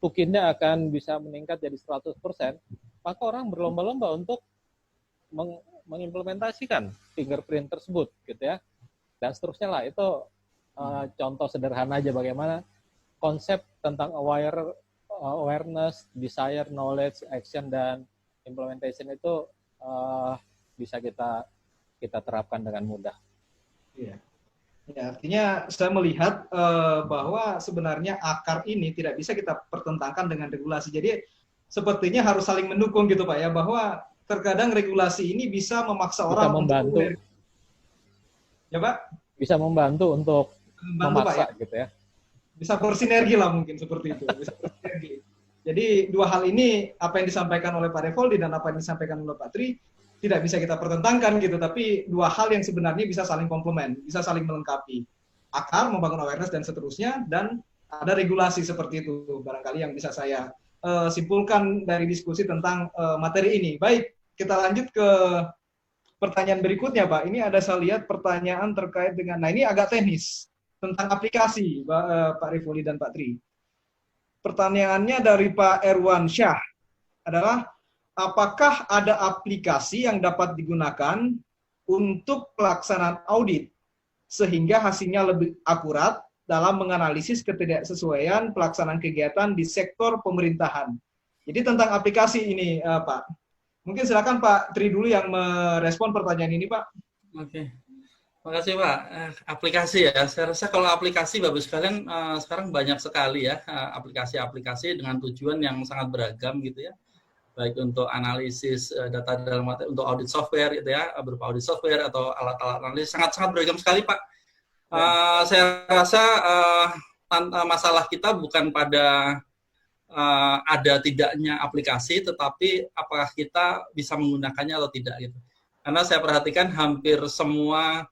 tokennya akan bisa meningkat jadi 100%, maka orang berlomba-lomba untuk mengimplementasikan fingerprint tersebut, gitu ya. Dan seterusnya lah, itu contoh sederhana aja bagaimana konsep tentang awareness, desire, knowledge, action, dan implementation itu bisa kita terapkan dengan mudah. Iya. Ya, artinya saya melihat bahwa sebenarnya akar ini tidak bisa kita pertentangkan dengan regulasi. Jadi sepertinya harus saling mendukung gitu Pak ya, bahwa terkadang regulasi ini bisa memaksa orang membantu. untuk ya Pak? Bisa membantu untuk memaksa, Pak, ya? Gitu ya. Bisa bersinergi lah mungkin seperti itu. Bisa bersinergi. Jadi dua hal ini, apa yang disampaikan oleh Pak Revoldi dan apa yang disampaikan oleh Pak Tri, tidak bisa kita pertentangkan gitu, tapi dua hal yang sebenarnya bisa saling komplement, bisa saling melengkapi. Akar, membangun awareness dan seterusnya, dan ada regulasi seperti itu, barangkali yang bisa saya simpulkan dari diskusi tentang materi ini. Baik, kita lanjut ke pertanyaan berikutnya Pak. Ini ada saya lihat pertanyaan terkait dengan, nah ini agak teknis, tentang aplikasi Pak Revoldi dan Pak Tri. Pertanyaannya dari Pak Erwan Syah adalah, apakah ada aplikasi yang dapat digunakan untuk pelaksanaan audit sehingga hasilnya lebih akurat dalam menganalisis ketidaksesuaian pelaksanaan kegiatan di sektor pemerintahan? Jadi tentang aplikasi ini, Pak. Mungkin silakan Pak Tri dulu yang merespon pertanyaan ini, Pak. Oke. Terima kasih, Pak. Aplikasi ya, saya rasa kalau aplikasi Bapak sekalian sekarang banyak sekali ya aplikasi-aplikasi dengan tujuan yang sangat beragam gitu ya. Baik untuk analisis data dalam untuk audit software gitu ya, berupa audit software atau alat-alat analisis, sangat-sangat beragam sekali Pak. Saya rasa masalah kita bukan pada ada tidaknya aplikasi, tetapi apakah kita bisa menggunakannya atau tidak gitu. Karena saya perhatikan hampir semua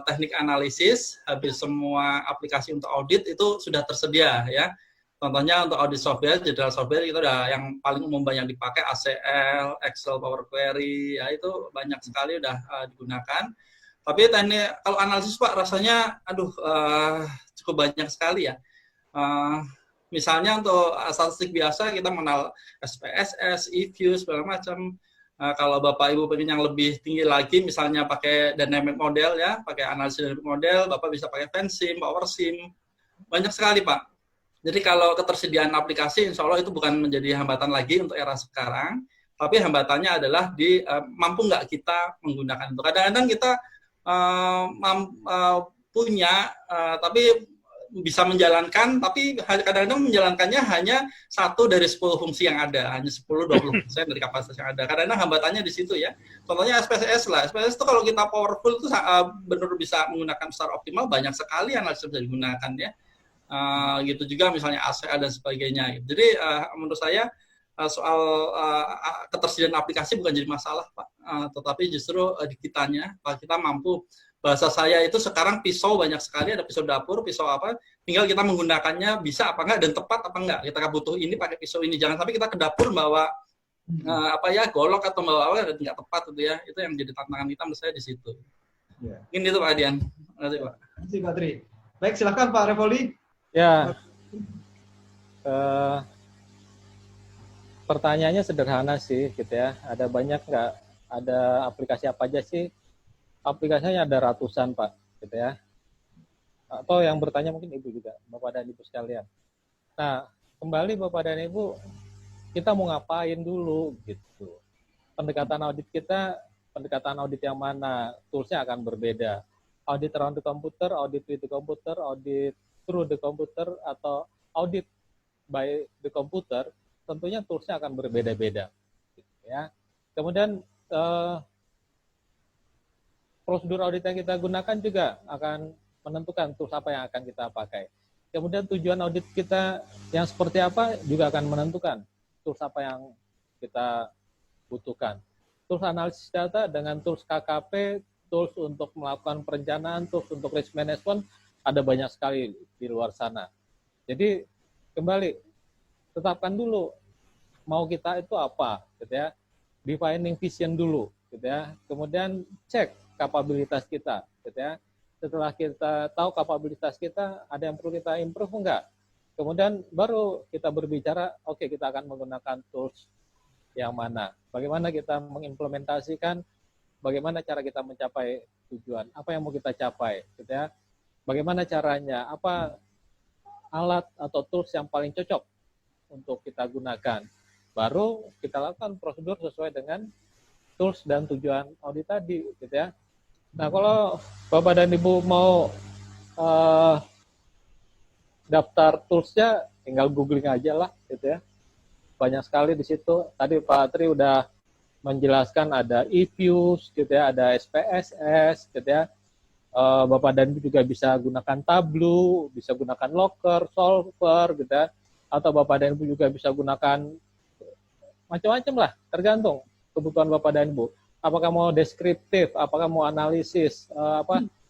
teknik analisis, hampir semua aplikasi untuk audit itu sudah tersedia ya. Contohnya untuk audit software, jadwal software itu udah yang paling umum banyak dipakai ACL, Excel, Power Query, ya itu banyak sekali udah digunakan. Tapi teknik kalau analisis Pak rasanya cukup banyak sekali ya. Misalnya untuk statistik biasa kita mengenal SPSS, EView, segala macam. Kalau Bapak Ibu pengen yang lebih tinggi lagi, misalnya pakai dynamic model ya, pakai analisis dynamic model, Bapak bisa pakai Vensim, PowerSim, banyak sekali Pak. Jadi kalau ketersediaan aplikasi, insya Allah itu bukan menjadi hambatan lagi untuk era sekarang, tapi hambatannya adalah mampu nggak kita menggunakan itu. Kadang-kadang kita punya, tapi bisa menjalankan, tapi kadang-kadang menjalankannya hanya 1 dari 10 fungsi yang ada, hanya 10-20% dari kapasitas yang ada. Kadang-kadang hambatannya di situ ya. Contohnya SPSS lah. SPSS itu kalau kita powerful itu benar bisa menggunakan secara optimal, banyak sekali analisis bisa digunakan ya. Gitu juga misalnya ACA dan sebagainya. Jadi menurut saya soal ketersediaan aplikasi bukan jadi masalah Pak, tetapi justru di kitanya, kalau kita mampu, bahasa saya itu sekarang pisau banyak sekali, ada pisau dapur, pisau apa, tinggal kita menggunakannya bisa apa enggak dan tepat apa enggak. Kita butuh ini pakai pisau ini, jangan sampai kita ke dapur bawa golok atau bawa apa dan nggak tepat itu ya. Itu yang menjadi tantangan kita menurut saya di situ. Ya. Mungkin itu Pak Adian. Terima kasih Pak. Terima kasih Pak Tri. Baik, silakan Pak Revoldi. Ya, pertanyaannya sederhana sih, gitu ya. Ada banyak nggak? Ada aplikasi apa aja sih? Aplikasinya ada ratusan Pak, gitu ya. Atau yang bertanya mungkin Ibu juga, Bapak dan Ibu sekalian. Nah, kembali Bapak dan Ibu, kita mau ngapain dulu, gitu. Pendekatan audit kita, pendekatan audit yang mana? Toolsnya akan berbeda. Audit around the computer, audit with the computer, audit through the computer, atau audit by the computer, tentunya toolsnya akan berbeda-beda. Gitu ya. Kemudian prosedur audit yang kita gunakan juga akan menentukan tools apa yang akan kita pakai. Kemudian tujuan audit kita yang seperti apa juga akan menentukan tools apa yang kita butuhkan. Tools analisis data dengan tools KKP, tools untuk melakukan perencanaan, tools untuk risk management, ada banyak sekali di luar sana. Jadi kembali, tetapkan dulu mau kita itu apa, gitu ya. Defining vision dulu, gitu ya. Kemudian cek kapabilitas kita, gitu ya. Setelah kita tahu kapabilitas kita, ada yang perlu kita improve enggak? Kemudian baru kita berbicara, oke, kita akan menggunakan tools yang mana. Bagaimana kita mengimplementasikan, bagaimana cara kita mencapai tujuan, apa yang mau kita capai, gitu ya. Bagaimana caranya, apa alat atau tools yang paling cocok untuk kita gunakan. Baru kita lakukan prosedur sesuai dengan tools dan tujuan audit tadi, gitu ya. Nah, kalau Bapak dan Ibu mau daftar toolsnya, tinggal googling aja lah, gitu ya. Banyak sekali di situ. Tadi Pak Tri udah menjelaskan ada eViews, gitu ya, ada SPSS, gitu ya. Bapak dan Ibu juga bisa gunakan Tableau, bisa gunakan Looker, Solver, gitu ya. Atau Bapak dan Ibu juga bisa gunakan macam-macam lah, tergantung kebutuhan Bapak dan Ibu. Apakah mau deskriptif, apakah mau analisis,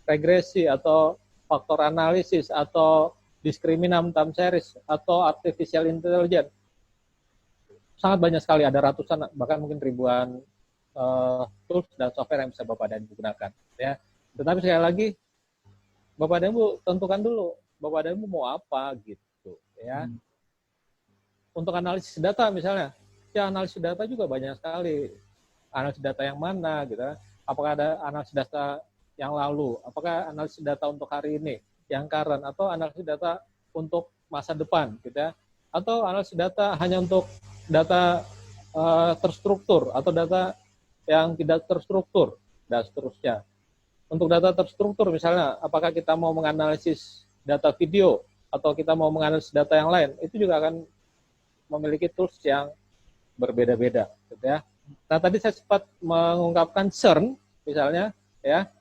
regresi, atau faktor analisis, atau discriminant time series, atau artificial intelligence. Sangat banyak sekali, ada ratusan, bahkan mungkin ribuan tools dan software yang bisa Bapak dan Ibu gunakan. Ya. Tetapi sekali lagi, Bapak dan Ibu tentukan dulu, Bapak dan Ibu mau apa gitu. Ya. Untuk analisis data misalnya, ya analisis data juga banyak sekali. Analisis data yang mana gitu. Apakah ada analisis data yang lalu, apakah analisis data untuk hari ini yang current, atau analisis data untuk masa depan gitu ya, atau analisis data hanya untuk data terstruktur atau data yang tidak terstruktur dan seterusnya. Untuk data terstruktur misalnya, apakah kita mau menganalisis data video atau kita mau menganalisis data yang lain, itu juga akan memiliki tools yang berbeda-beda gitu ya. Nah, tadi saya sempat mengungkapkan CERN, misalnya, ya,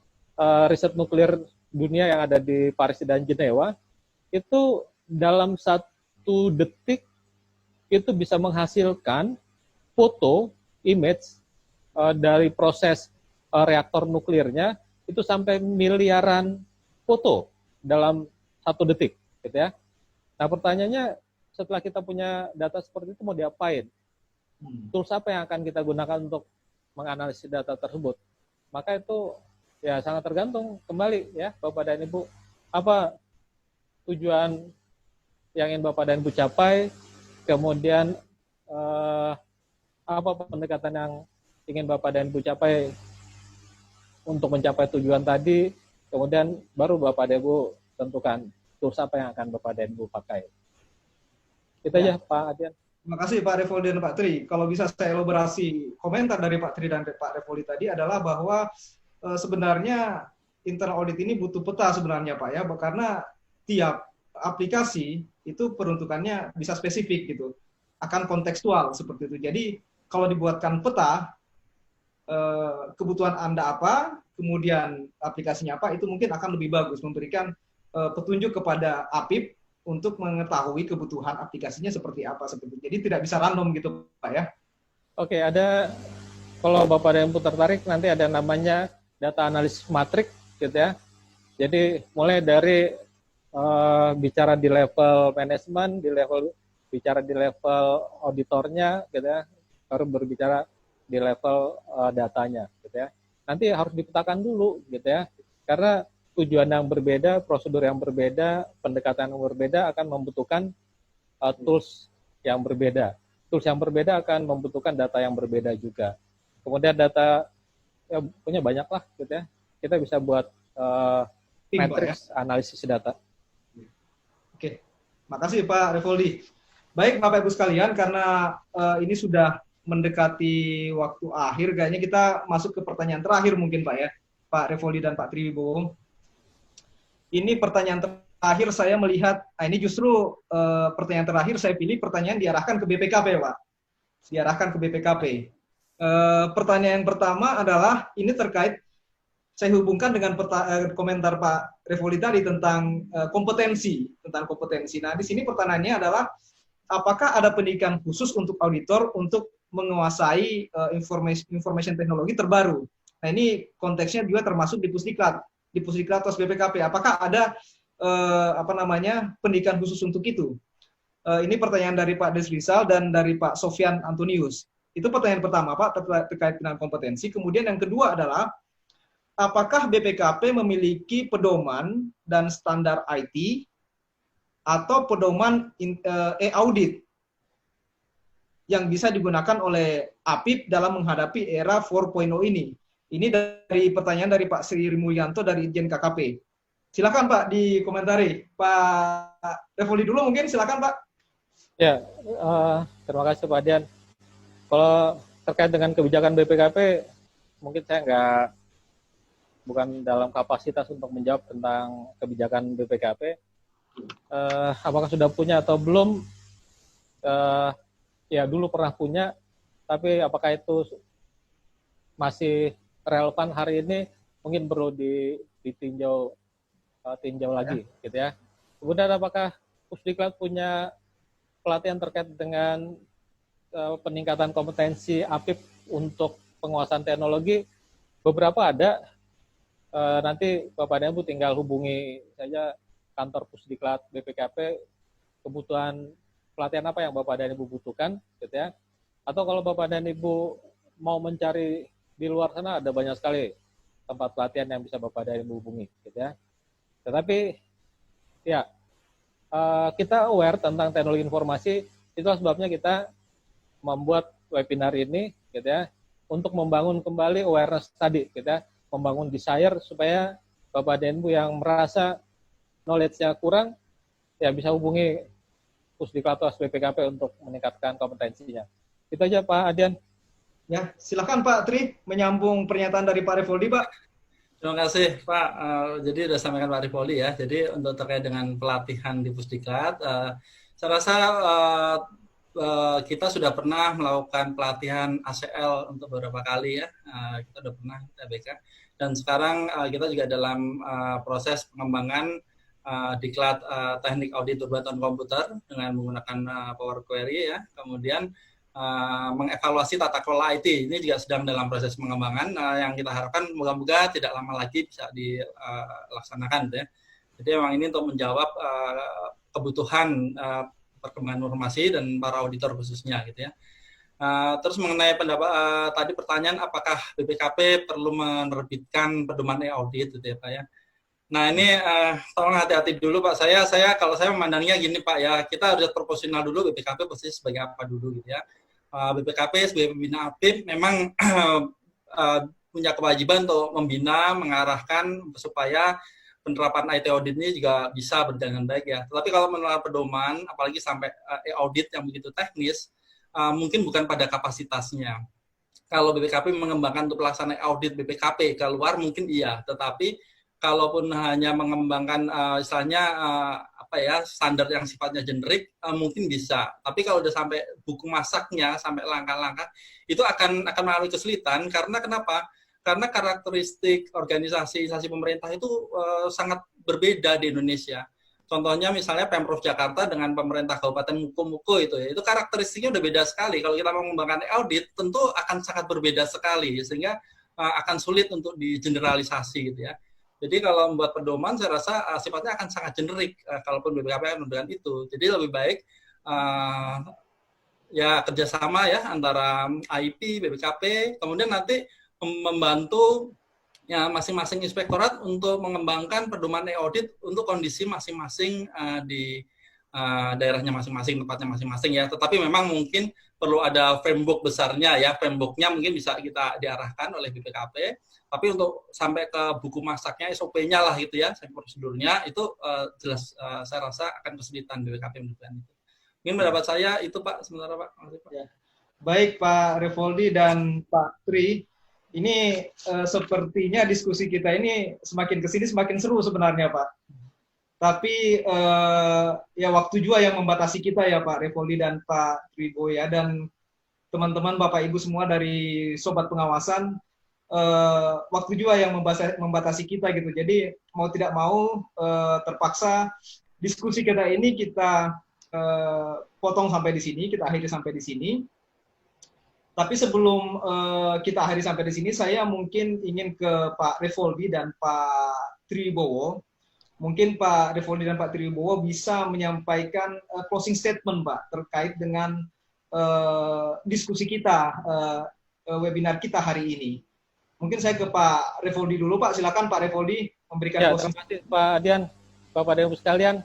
riset nuklir dunia yang ada di Paris dan Jenewa, itu dalam 1 detik itu bisa menghasilkan foto, image dari proses reaktor nuklirnya, itu sampai miliaran foto dalam 1 detik, gitu ya. Nah, pertanyaannya, setelah kita punya data seperti itu mau diapain? Tools apa yang akan kita gunakan untuk menganalisis data tersebut? Maka itu ya sangat tergantung kembali ya Bapak dan Ibu, apa tujuan yang ingin Bapak dan Ibu capai, kemudian apa pendekatan yang ingin Bapak dan Ibu capai untuk mencapai tujuan tadi, kemudian baru Bapak dan Ibu tentukan tools apa yang akan Bapak dan Ibu pakai. Itu aja Pak Adian. Terima kasih Pak Revoldi dan Pak Tri. Kalau bisa saya elaborasi komentar dari Pak Tri dan Pak Revoldi tadi adalah bahwa sebenarnya internal audit ini butuh peta sebenarnya Pak ya, karena tiap aplikasi itu peruntukannya bisa spesifik gitu, akan kontekstual seperti itu. Jadi kalau dibuatkan peta, kebutuhan Anda apa, kemudian aplikasinya apa, itu mungkin akan lebih bagus, memberikan petunjuk kepada APIP untuk mengetahui kebutuhan aplikasinya seperti apa. Jadi tidak bisa random gitu Pak ya. Oke, ada, kalau Bapak dan Ibu tertarik, nanti ada namanya data analisis matrix gitu ya. Jadi mulai dari bicara di level manajemen, bicara di level auditornya gitu ya, baru berbicara di level datanya gitu ya. Nanti harus dipetakan dulu gitu ya. Karena tujuan yang berbeda, prosedur yang berbeda, pendekatan yang berbeda akan membutuhkan tools yang berbeda. Tools yang berbeda akan membutuhkan data yang berbeda juga. Kemudian data ya, punya banyak lah gitu ya. Kita bisa buat matrix analisis data. Oke, makasih Pak Revoldi. Baik Bapak Ibu sekalian, karena ini sudah mendekati waktu akhir, kayaknya kita masuk ke pertanyaan terakhir mungkin Pak ya, Pak Revoldi dan Pak Triwibowo. Ini pertanyaan terakhir saya melihat, ini justru pertanyaan terakhir saya pilih pertanyaan diarahkan ke BPKP Pak. Diarahkan ke BPKP. Pertanyaan yang pertama adalah, ini terkait, saya hubungkan dengan komentar Pak Revoldi tadi tentang kompetensi. Nah, di sini pertanyaannya adalah, apakah ada pendidikan khusus untuk auditor untuk menguasai information teknologi terbaru? Nah, ini konteksnya juga termasuk di Pusdiklat. Di Pusdiklat atau BPKP, apakah ada pendidikan khusus untuk itu? Ini pertanyaan dari Pak Desrizal dan dari Pak Sofyan Antonius. Itu pertanyaan pertama Pak, terkait dengan kompetensi. Kemudian yang kedua adalah, apakah BPKP memiliki pedoman dan standar IT atau pedoman e-audit yang bisa digunakan oleh APIP dalam menghadapi era 4.0 ini? Ini dari pertanyaan dari Pak Sri Mulyanto dari Dirjen KKP. Silakan Pak dikomentari. Pak Revoldi dulu mungkin, silakan Pak. Ya, terima kasih Pak Dian. Kalau terkait dengan kebijakan BPKP, mungkin saya bukan dalam kapasitas untuk menjawab tentang kebijakan BPKP. Apakah sudah punya atau belum? Ya dulu pernah punya, tapi apakah itu masih relevan hari ini? Mungkin perlu ditinjau lagi, gitu ya. Kemudian apakah Pusdiklat punya pelatihan terkait dengan peningkatan kompetensi APIP untuk penguasaan teknologi? Beberapa ada. Nanti Bapak dan Ibu tinggal hubungi saja kantor Pusdiklat BPKP, kebutuhan pelatihan apa yang Bapak dan Ibu butuhkan, gitu ya. Atau kalau Bapak dan Ibu mau mencari di luar sana, ada banyak sekali tempat pelatihan yang bisa Bapak dan Ibu hubungi, gitu ya. Tetapi ya kita aware tentang teknologi informasi, itulah sebabnya kita membuat webinar ini, gitu ya, untuk membangun kembali awareness tadi, gitu ya, membangun desire supaya Bapak dan Ibu yang merasa knowledge-nya kurang, ya bisa hubungi Pusdiklat BPKP untuk meningkatkan kompetensinya. Itu aja Pak Adian. Ya, silakan Pak Tri menyambung pernyataan dari Pak Revoldi, Pak. Terima kasih Pak. Jadi sudah sampaikan Pak Revoldi ya. Jadi untuk terkait dengan pelatihan di Pusdiklat, saya rasa kita sudah pernah melakukan pelatihan ACL untuk beberapa kali ya. Kita sudah pernah TBK. Dan sekarang kita juga dalam proses pengembangan diklat teknik audit berbasis komputer dengan menggunakan Power Query ya. Kemudian mengevaluasi tata kelola IT ini juga sedang dalam proses pengembangan yang kita harapkan moga-moga tidak lama lagi bisa dilaksanakan ya. Jadi memang ini untuk menjawab kebutuhan perkembangan informasi dan para auditor khususnya gitu ya. Terus mengenai tadi pertanyaan apakah BPKP perlu menerbitkan pedoman e-audit gitu ya Pak ya. Nah ini tolong hati-hati dulu Pak. Kalau saya memandangnya gini Pak ya, kita harus proporsional dulu BPKP posisi sebagai apa dulu gitu ya. BPKP sebagai pembina APIP memang punya kewajiban untuk membina, mengarahkan supaya penerapan IT audit ini juga bisa berjalan dengan baik ya. Tetapi kalau menerapkan pedoman, apalagi sampai audit yang begitu teknis, mungkin bukan pada kapasitasnya. Kalau BPKP mengembangkan untuk pelaksanaan audit BPKP keluar mungkin iya, tetapi kalaupun hanya mengembangkan standar yang sifatnya generik mungkin bisa. Tapi kalau udah sampai buku masaknya, sampai langkah-langkah itu akan mengalami kesulitan karena kenapa? Karena karakteristik organisasi pemerintah itu sangat berbeda di Indonesia. Contohnya misalnya Pemprov Jakarta dengan pemerintah Kabupaten Muko itu ya, itu karakteristiknya udah beda sekali. Kalau kita mau mengembangkan audit tentu akan sangat berbeda sekali sehingga akan sulit untuk digeneralisasi gitu ya. Jadi kalau membuat pedoman, saya rasa sifatnya akan sangat generik kalaupun BPKP akan memberikan itu. Jadi lebih baik ya kerjasama ya antara IP, BPKP, kemudian nanti membantu ya masing-masing inspektorat untuk mengembangkan pedoman e-audit untuk kondisi masing-masing di daerahnya masing-masing, tempatnya masing-masing ya. Tetapi memang mungkin perlu ada framework besarnya ya, frameworknya mungkin bisa kita diarahkan oleh BPKP. Tapi untuk sampai ke buku masaknya, SOP-nya lah gitu ya, prosedurnya itu jelas saya rasa akan kesulitan BPKP menentukan itu. Mungkin pendapat saya itu Pak, sementara Pak. Makasih, Pak. Ya. Baik Pak Revoldi dan Pak Tri, ini sepertinya diskusi kita ini semakin kesini semakin seru sebenarnya Pak. Tapi ya waktu juga yang membatasi kita ya Pak Revoldi dan Pak Tribo ya, dan teman-teman Bapak Ibu semua dari Sobat Pengawasan, waktu juga yang membatasi kita gitu. Jadi mau tidak mau terpaksa diskusi kita ini kita potong sampai di sini, kita akhiri sampai di sini. Tapi sebelum kita akhiri sampai di sini, saya mungkin ingin ke Pak Revoldi dan Pak Tribowo. Mungkin Pak Revoldi dan Pak Tribowo bisa menyampaikan closing statement Pak terkait dengan diskusi kita, webinar kita hari ini. Mungkin saya ke Pak Revoldi dulu, Pak. Silakan Pak Revoldi memberikan Ya, closing. terima kasih Pak Adian, Bapak dan Ibu sekalian.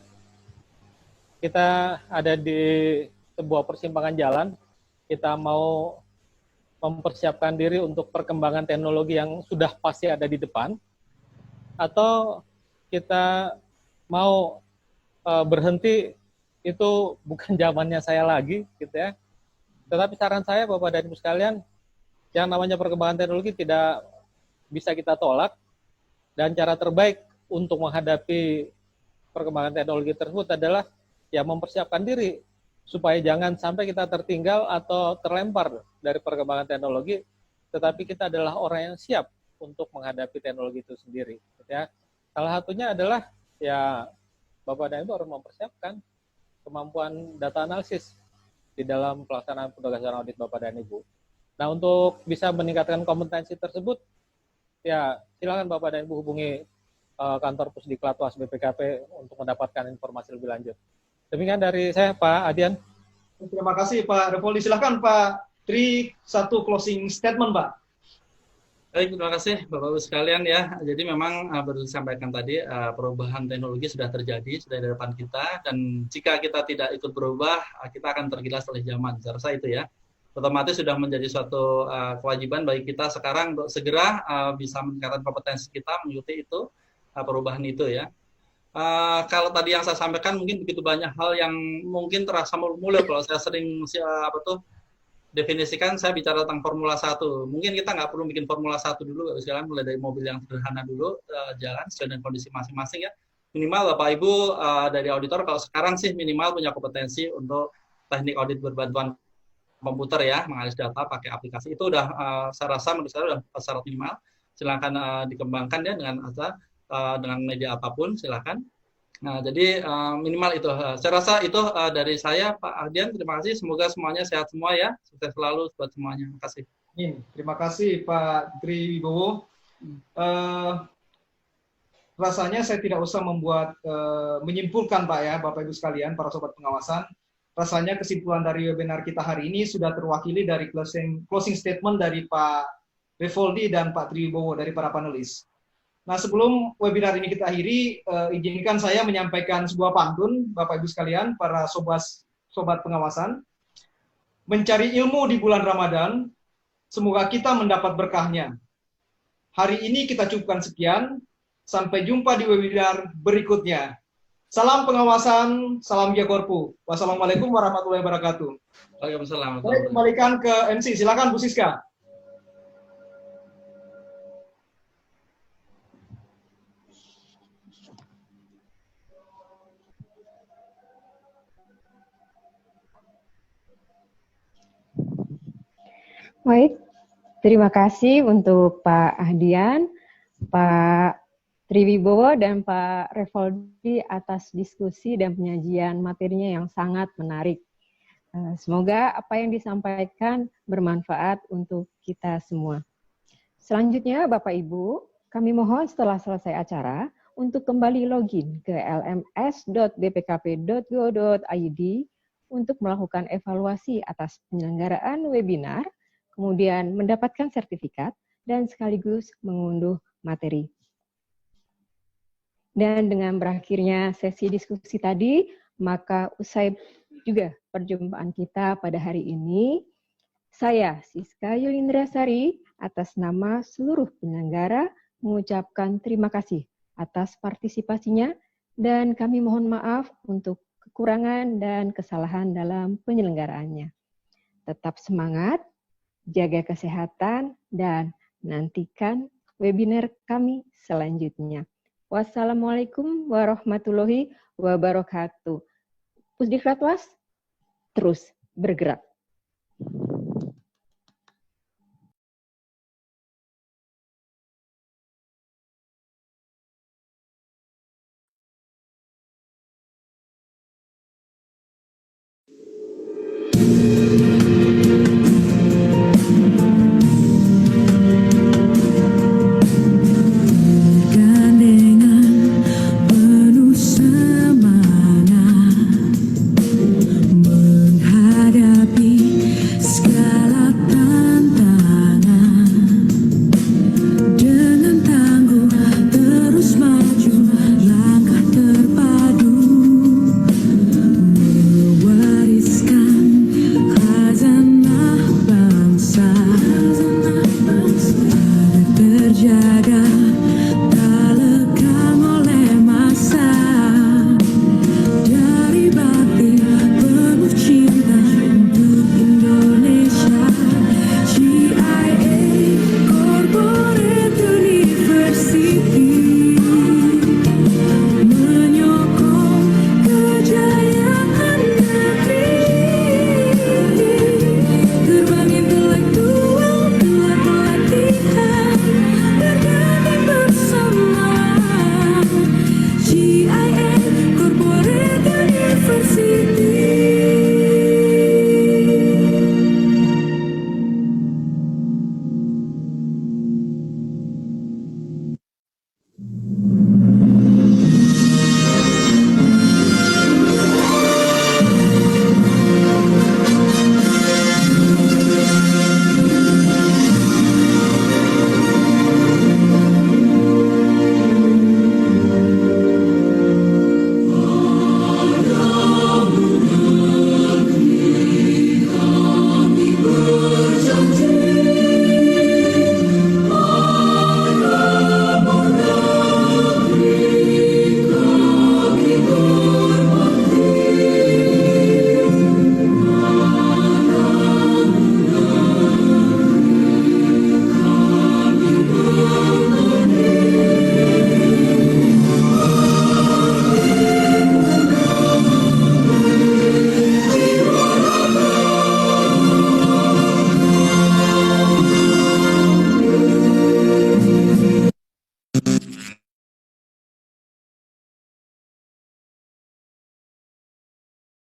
Kita ada di sebuah persimpangan jalan. Kita mau mempersiapkan diri untuk perkembangan teknologi yang sudah pasti ada di depan, atau kita mau berhenti, itu bukan zamannya saya lagi, gitu ya. Tetapi saran saya Bapak dan Ibu sekalian, yang namanya perkembangan teknologi tidak bisa kita tolak, dan cara terbaik untuk menghadapi perkembangan teknologi tersebut adalah ya mempersiapkan diri supaya jangan sampai kita tertinggal atau terlempar dari perkembangan teknologi, tetapi kita adalah orang yang siap untuk menghadapi teknologi itu sendiri. Ya, salah satunya adalah ya Bapak dan Ibu harus mempersiapkan kemampuan data analisis di dalam pelaksanaan penugasan audit Bapak dan Ibu. Nah, untuk bisa meningkatkan kompetensi tersebut, ya silakan Bapak dan Ibu hubungi kantor Pusdiklatwas BPKP untuk mendapatkan informasi lebih lanjut. Demikian dari saya, Pak Adian. Terima kasih Pak Revoldi. Silakan Pak Tri, satu closing statement, Pak. Baik, terima kasih Bapak-Ibu sekalian ya. Jadi memang baru disampaikan tadi perubahan teknologi sudah terjadi, sudah di depan kita, dan jika kita tidak ikut berubah, kita akan tergilas oleh zaman. Saya rasa itu ya. Otomatis sudah menjadi suatu kewajiban bagi kita sekarang untuk segera bisa meningkatkan kompetensi kita mengikuti itu, perubahan itu ya. Kalau tadi yang saya sampaikan mungkin begitu banyak hal yang mungkin terasa muluk-muluk kalau saya sering definisikan, saya bicara tentang Formula 1. Mungkin kita nggak perlu bikin Formula 1 dulu, sekarang mulai dari mobil yang sederhana dulu, jalan sesuai dengan kondisi masing-masing ya. Minimal Bapak Ibu dari auditor kalau sekarang sih minimal punya kompetensi untuk teknik audit berbantuan komputer ya, menganalisis data pakai aplikasi. Itu udah saya rasa menurut saya udah syarat minimal. Silakan dikembangkan ya dengan media apapun, silakan. Nah, jadi minimal itu. Saya rasa itu dari saya, Pak Ardian. Terima kasih. Semoga semuanya sehat semua ya. Sukses selalu buat semuanya. Terima kasih. Terima kasih Pak Tri Wibowo. Rasanya saya tidak usah menyimpulkan Pak ya, Bapak Ibu sekalian, para sobat pengawasan. Rasanya kesimpulan dari webinar kita hari ini sudah terwakili dari closing statement dari Pak Revoldi dan Pak Tri Wibowo dari para panelis. Nah, sebelum webinar ini kita akhiri, izinkan saya menyampaikan sebuah pantun, Bapak Ibu sekalian, para sobat pengawasan. Mencari ilmu di bulan Ramadan, semoga kita mendapat berkahnya. Hari ini kita cukupkan sekian, sampai jumpa di webinar berikutnya. Salam pengawasan, salam Jakorpu. Wassalamualaikum warahmatullahi wabarakatuh. Waalaikumsalam. Saya kembalikan ke MC, silakan Bu Siska. Baik, terima kasih untuk Pak Ahdian, Pak Tri Wibowo, dan Pak Revoldi atas diskusi dan penyajian materinya yang sangat menarik. Semoga apa yang disampaikan bermanfaat untuk kita semua. Selanjutnya, Bapak Ibu, kami mohon setelah selesai acara untuk kembali login ke lms.bpkp.go.id untuk melakukan evaluasi atas penyelenggaraan webinar, kemudian mendapatkan sertifikat, dan sekaligus mengunduh materi. Dan dengan berakhirnya sesi diskusi tadi, maka usai juga perjumpaan kita pada hari ini, saya, Siska Yulindrasari, atas nama seluruh penyelenggara, mengucapkan terima kasih atas partisipasinya, dan kami mohon maaf untuk kekurangan dan kesalahan dalam penyelenggaraannya. Tetap semangat, jaga kesehatan, dan nantikan webinar kami selanjutnya. Wassalamualaikum warahmatullahi wabarakatuh. Pusdiklatwas terus bergerak.